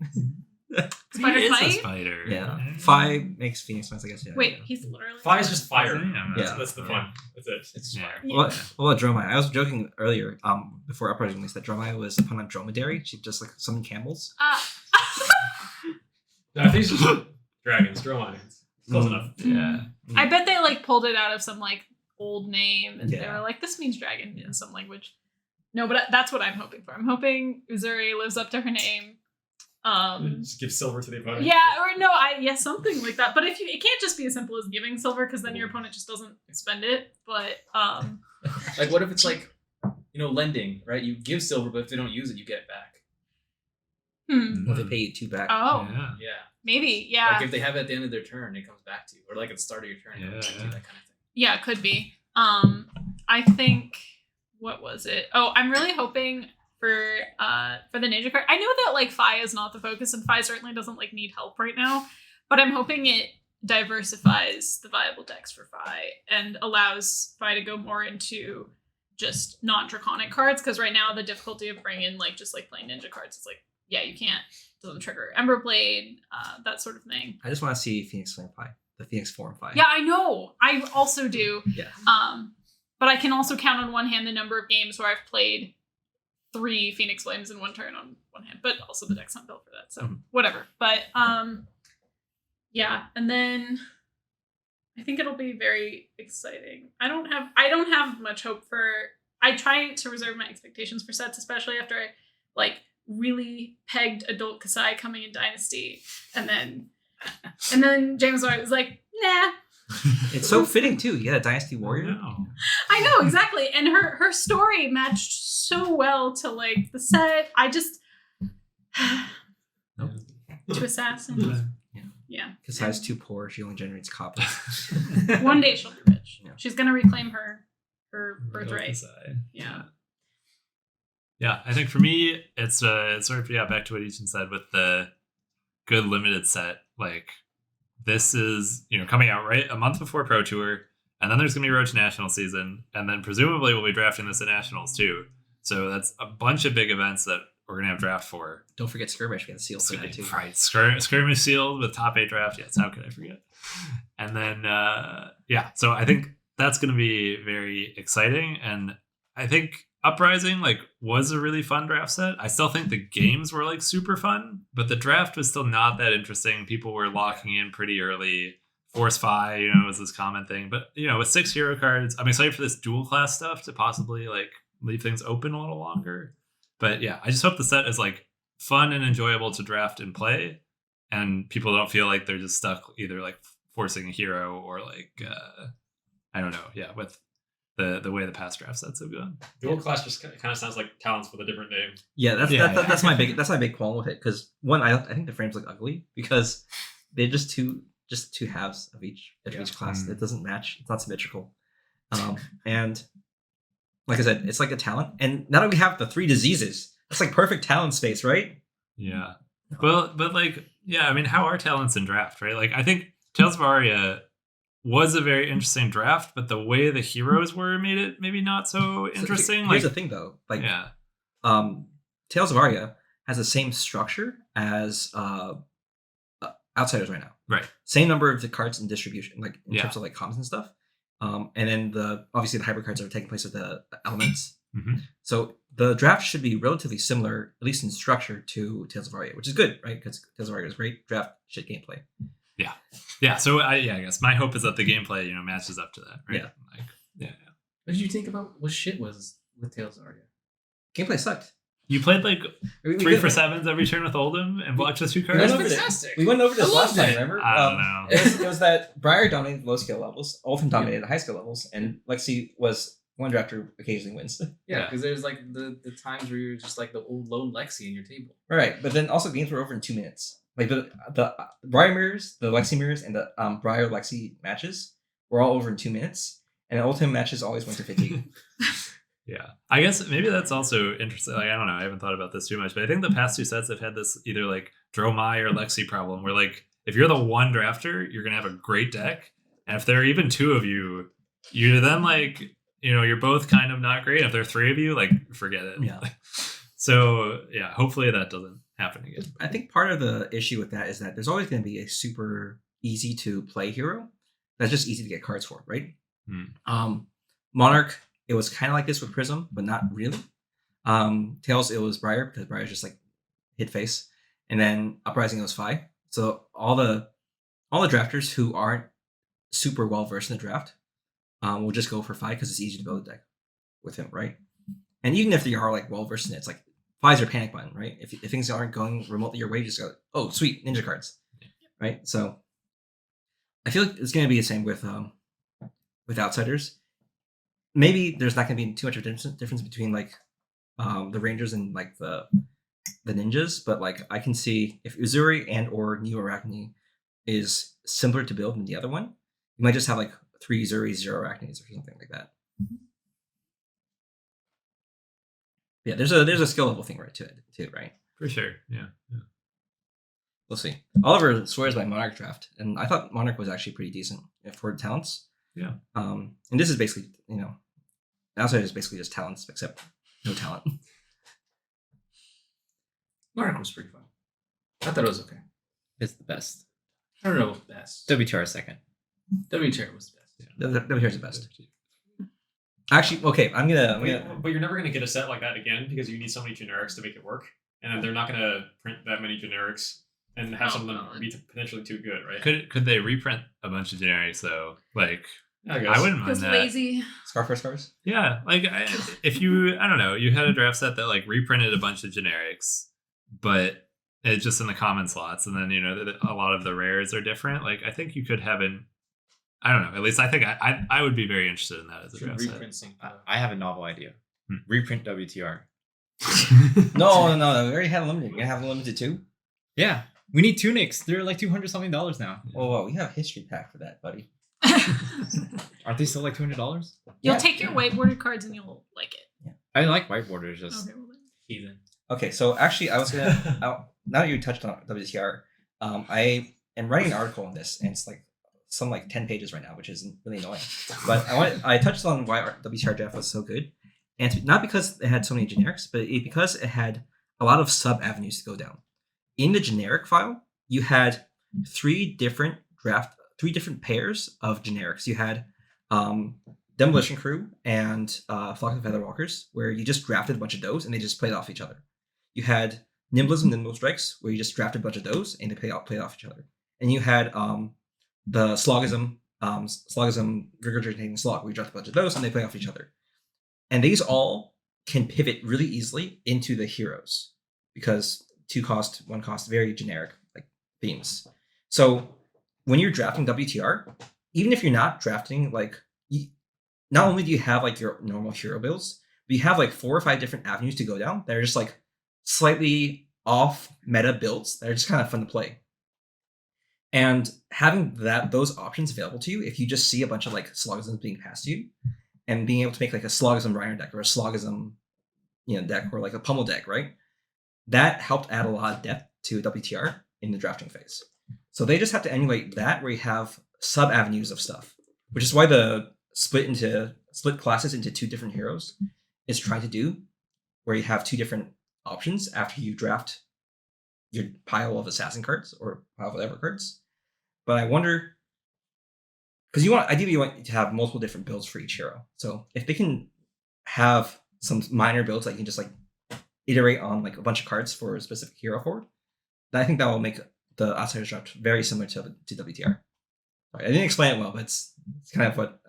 Spider He is a fight? spider. Yeah. Phi makes Phoenix Wings, I guess. Yeah. Wait, yeah. he's literally. Phi is just fire. Yeah. That's the fun. That's it. It's Yeah. fire. Yeah. Well, Dromai. I was joking earlier, before Uprising released, that Dromai was a pun on dromedary. She just like summoned camels. No, I think it's just dragons, Dromai. Close enough. Yeah. I bet they like pulled it out of some like old name and they Yeah. were like, this means dragon in some language. No, but that's what I'm hoping for. I'm hoping Uzuri lives up to her name. Just give silver to the opponent. Yeah, or no, something like that. But if it can't just be as simple as giving silver because then your opponent just doesn't spend it. But Like, what if it's like, lending, right? You give silver, but if they don't use it, you get it back. Well, they pay you 2 back. Oh, Yeah. Yeah. maybe, yeah. Like if they have it at the end of their turn, it comes back to you, or like at the start of your turn, it comes back to you, Yeah. that kind of thing. Yeah, it could be. I think what was it? Oh, I'm really hoping for the ninja card. I know that like Phi is not the focus, and Phi certainly doesn't like need help right now. But I'm hoping it diversifies the viable decks for Phi and allows Phi to go more into just non-draconic cards. Because right now the difficulty of bringing like just like plain ninja cards is like, yeah, you can't. Doesn't trigger Emberblade, that sort of thing. I just want to see Phoenix Flame Phi. The Phoenix Form Phi. Yeah, I know. I also do. Yeah. But I can also count on one hand the number of games where I've played 3 Phoenix Flames in one turn on one hand, but also the deck's not built for that, so whatever. But yeah, and then I think it'll be very exciting. I don't have much hope for. I try to reserve my expectations for sets, especially after I like really pegged Adult Kasai coming in Dynasty, and then James White was like, nah. It's so fitting too. Yeah, Dynasty Warrior. No. I know, exactly. And her story matched so well to like the set. I just to assassin. Yeah. Kasai's too poor. She only generates copper. One day she'll be rich. Yeah. She's gonna reclaim her birthright. Yeah. Yeah, I think for me, it's sort of back to what Yichin said with the good limited set. Like this is coming out right a month before Pro Tour, and then there's gonna be Road to National season, and then presumably we'll be drafting this at Nationals too. So that's a bunch of big events that we're gonna have draft for. Don't forget Skirmish. We got sealed for that too. Right, skirmish sealed with top 8 draft. Yes, how could I forget? And then so I think that's gonna be very exciting, and I think Uprising was a really fun draft set. I still think the games were super fun, but the draft was still not that interesting. People were locking in pretty early. Force Phi, was this common thing. But with 6 hero cards, I'm excited for this dual class stuff to possibly leave things open a little longer. But yeah, I just hope the set is fun and enjoyable to draft and play, and people don't feel like they're just stuck either forcing a hero or I don't know, yeah, with the way the past draft sets have gone. Dual class just kind of sounds like talents with a different name. Yeah, that's my big qualm with it. Because one, I think the frames look ugly because they're just two halves of each class. It doesn't match. It's not symmetrical. And like I said, it's like a talent. And now that we have the 3 diseases, that's perfect talent space, right? Yeah. Well, but I mean, how are talents in draft, right? I think Tales of Aria was a very interesting draft, but the way the heroes were made it maybe not so interesting. So here's the thing, though. Tales of Aria has the same structure as Outsiders right now. Right. Same number of the cards in distribution, in terms of commons and stuff. And then obviously the hybrid cards are taking place with the elements. Mm-hmm. So the draft should be relatively similar, at least in structure, to Tales of Aria, which is good, right? Because Tales of Aria is great draft shit gameplay. Yeah. So I guess my hope is that the gameplay, matches up to that. Right? Yeah. Yeah. What did you think about what shit was with Tales of Aria? Gameplay sucked. You played like We 3 did- for 7s every turn with Oldham and blocked just 2 we cards. went That's over this- fantastic. We went over I this last loved time, it. remember? I don't know. It was that Briar dominated low skill levels, Ultim dominated the high skill levels, and Lexi was one drafter occasionally wins. Yeah, Yeah. because there's like the times where you're just like the old lone Lexi in your table. Right, but then also games were over in 2 minutes. Like the Briar mirrors, the Lexi mirrors, and the Briar Lexi matches were all over in 2 minutes, and the Ultim matches always went to 15. Yeah. I guess maybe that's also interesting. Like, I don't know. I haven't thought about this too much, but I think the past 2 sets have had this either like Dromai or Lexi problem where like if you're the one drafter, you're going to have a great deck. And if there are even 2 of you, you're then like, you're both kind of not great. If there are 3 of you, like forget it. Yeah. So yeah, hopefully that doesn't happen again. I think part of the issue with that is that there's always going to be a super easy to play hero that's just easy to get cards for, right? Monarch, it was kind of like this with Prism, but not really. Tails, it was Briar because Briar's just like hit face, and then Uprising, it was Phi. So all the drafters who aren't super well versed in the draft will just go for Phi because it's easy to build a deck with him, right? And even if they are like well versed in it, it's like Phi's your panic button, right? If things aren't going remotely your way, you just go, oh sweet, ninja cards, right? So I feel like it's going to be the same with Outsiders. Maybe there's not going to be too much of a difference between like the Rangers and like the ninjas, but like I can see if Uzuri and or Neo Arachne is similar to build than the other one, you might just have like 3 Uzuri, 0 Arachnes or something like that. Yeah, there's a skill level thing right to it too, right? For sure. Yeah. We'll see. Oliver swears by Monarch draft, and I thought Monarch was actually pretty decent for talents. Yeah. And this is basically, Outside is basically just talents, except no talent. Monarch was pretty fun. I thought it was okay. It's the best. I don't know what best. WTR second. WTR was the best. WTR is the best. Actually, okay, I'm gonna. But you're never gonna get a set like that again because you need so many generics to make it work, and then they're not gonna print that many generics and have some of them be potentially too good, right? Could they reprint a bunch of generics though? Like I guess. I wouldn't mind Because that. lazy. Scar for scars. Yeah, like if you, I don't know, you had a draft set that like reprinted a bunch of generics, but it's just in the common slots, and then a lot of the rares are different. Like I think you could have I don't know. At least I think I would be very interested in that as a draft set. Reprint sync. I have a novel idea. Reprint WTR. No. We already had limited. You're gonna have limited too. Yeah. We need tunics. They're like $200 something now. Whoa, we have a history pack for that, buddy. Aren't they still like $200? You'll Yeah. take your whiteboarded cards and you'll like it. I like whiteboarders. Just Okay, well then. Heathen. Okay, so actually, I was gonna. Now that you touched on WTR, I am writing an article on this, and it's like some like 10 pages right now, which is really annoying. But I touched on why WTR draft was so good, and it's not because it had so many generics, but because it had a lot of sub avenues to go down. In the generic file, you had 3 different pairs of generics. You had Demolition Crew and Flock of Featherwalkers, where you just drafted a bunch of those and they just played off each other. You had Nimblism, Nimble Strikes, where you just drafted a bunch of those and they played off each other. And you had the Slogism, Regurgitating Slog, where you drafted a bunch of those and they play off each other. And these all can pivot really easily into the heroes because 2 cost, 1 cost, very generic like themes. So when you're drafting WTR, even if you're not drafting like, not only do you have like your normal hero builds, but you have like 4 or 5 different avenues to go down that are just like slightly off meta builds that are just kind of fun to play. And having those options available to you, if you just see a bunch of like Slogisms being passed to you, and being able to make like a Slogism Rhino deck or a Slogism deck or like a Pummel deck, right? That helped add a lot of depth to WTR in the drafting phase. So they just have to emulate that where you have sub avenues of stuff, which is why the split classes into 2 different heroes is trying to do, where you have 2 different options after you draft your pile of assassin cards or pile of whatever cards. But I wonder, because ideally you want to have multiple different builds for each hero. So if they can have some minor builds that you can just like iterate on like a bunch of cards for a specific hero for, then I think that will make the Outsiders draft very similar to WTR. Sorry, I didn't explain it well, but it's kind of what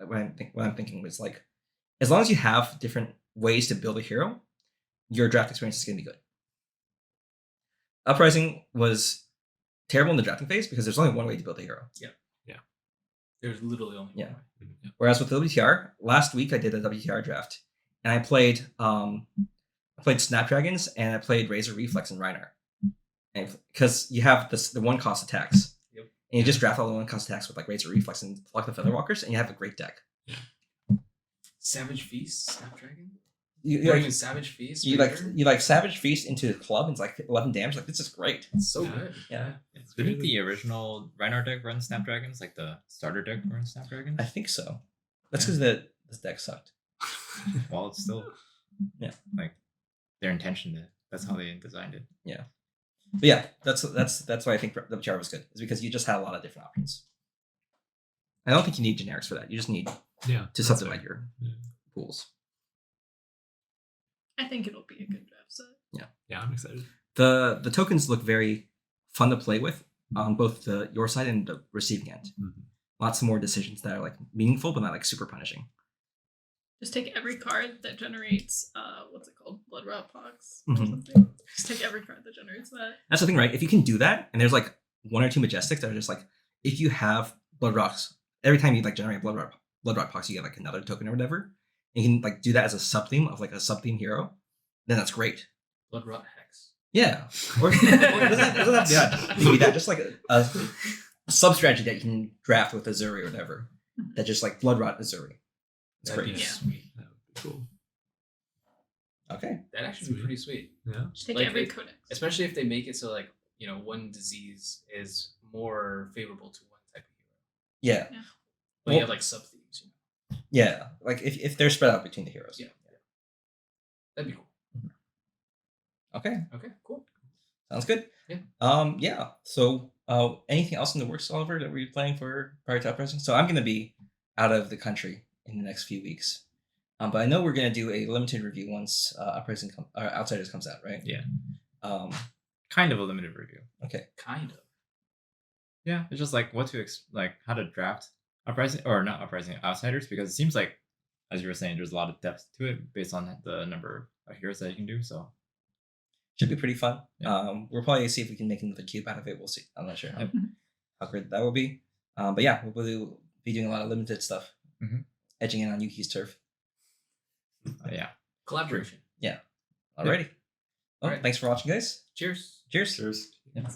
I'm thinking was like, as long as you have different ways to build a hero, your draft experience is going to be good. Uprising was terrible in the drafting phase because there's only one way to build a hero. There's literally only Yeah. one way. Whereas with WTR, last week I did a WTR draft and I played Snapdragons and I played Razor Reflex and Rhinar. And because you have the one cost attacks. Yep. And you just draft all the one cost attacks with like Razor Reflex and block the Featherwalkers, and you have a great deck. Savage Feast, Snapdragon? You Or like, even Savage Feast? you like Razor? you like Savage Feast into the club and it's like 11 damage. Like this is great. It's so Yeah. good. Yeah. Didn't the original Rhinar deck run Snapdragons? Like the starter deck run Snapdragons? I think so. That's Yeah. because this deck sucked. Well, it's still like their intention. That's how they designed it. But yeah, that's why I think WTR was good. Is because you just had a lot of different options. I don't think you need generics for that. You just need Yeah. to that's subdivide fair. your pools. I think it'll be a good draft set. Yeah, I'm excited. The tokens look very fun to play with on both your side and the receiving end. Mhm. Lots of more decisions that are like meaningful but not like super punishing. Just take every card that generates what's it called? Blood Rot Pox or Mhm. something. Just take every card that generates that. That's the thing, right? If you can do that, and there's like one or two Majestics that are just like, if you have Blood Rocks, every time you like generate Blood Rot Pox, you get like another token or whatever. And you can like do that as a sub-theme of like a sub-theme hero, then that's great. Blood Rot Hex. Yeah. Or it doesn't have to be that. Just like a sub-strategy that you can draft with Azuri or whatever. That just like Blood Rot Azuri. It's That'd great. be Yeah. sweet. That would be cool. Okay. That'd actually be Sweet. pretty sweet. Yeah. Just take Like, every it- codex. Especially if they make it so like, one disease is more favorable to one type of hero. Yeah. But you have like sub themes, Yeah. Like if they're spread out between the heroes. Yeah. That'd be cool. Okay. Okay, cool. Sounds good. Yeah. Yeah. So anything else in the works, Oliver, that we're planning for prior to Uprising? So I'm gonna be out of the country in the next few weeks. But I know we're gonna do a limited review once Uprising Outsiders comes out, right? Yeah. Okay. Kind of a limited review. Kind of. Yeah, it's just like like how to draft Uprising or not Uprising Outsiders, because it seems like, as you were saying, there's a lot of depth to it based on the number of heroes that you can do. So Should be pretty fun. Yeah. We'll probably see if we can make another cube out of it. We'll see. I'm not sure Yep. how great that will be. But yeah, we'll be doing a lot of limited stuff. Mhm. Edging in on Yuki's turf. yeah. Collaboration. Alrighty. Well, Alright. thanks for watching, guys. Cheers. Cheers. Cheers. Yeah.